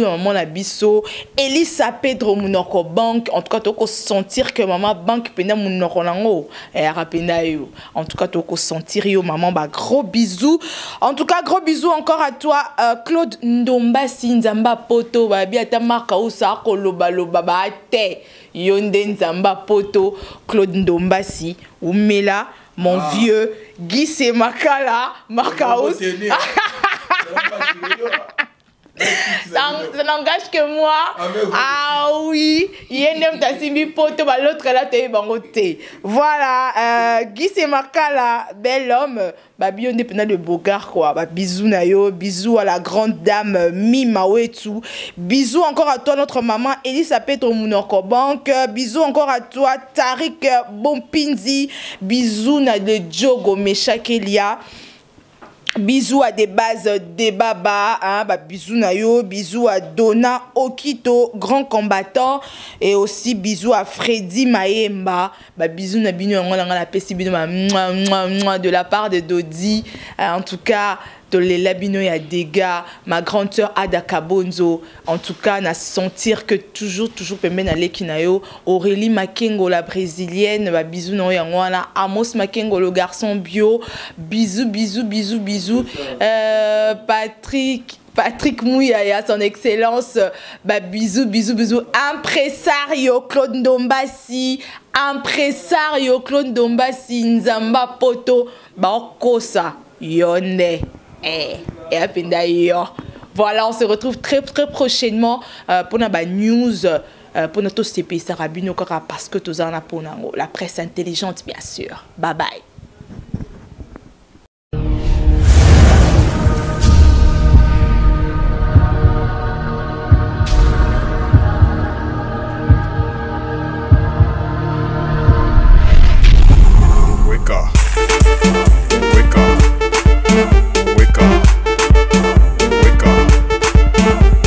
Maman la biso. Elisa Pedro Munoko Bank. En tout cas, tu sentir que maman banque pena Munoko lango. En tout cas, tu sentir yo maman gros bisous. En tout cas, gros bisous encore à toi, Claude Ndombasi Nzamba Poto. Biata Marc House koloba te yonde Nzamba Poto. Claude Ndombasi Oumela, mon vieux Guy Semakala Marc House. Ça n'engage que moi. Ah oui, il y a un tassimbi poto, l'autre là, t'es bangoté. Voilà, Guy Semakala, bel homme. Babi, on est de Bogart, quoi. Bisous, Nayo. Bisous à la grande dame Mima Wetu. Bisous encore à toi, notre maman Elisa Petro Mounoko Bank. Bisous encore à toi, Tariq Bompinzi. Bisous, na de Djogo Meshakelia. Bisous à des bases des babas, hein, bisous Nayo, bisous à Donna Okito, grand combattant, et aussi bisous à Freddy Maemba, bisous na bino la de la part de Dodi, en tout cas de l'Elabino et à dégâts, ma grande sœur Ada Kabonzo, en tout cas na sentir que toujours pembe na lekinayo, Aurélie Makengo la brésilienne, bisous no yangwana, Amos Makengo le garçon bio, bisous. Patrick Mouyaya, son excellence, bisous. Impresario Claude Ndombasi, Nzamba Poto, Kosa, Yone, et apenda yo. Voilà, on se retrouve très prochainement pour la news, pour notre CP Sarabino, parce que tout ça, la presse intelligente, bien sûr. Bye bye.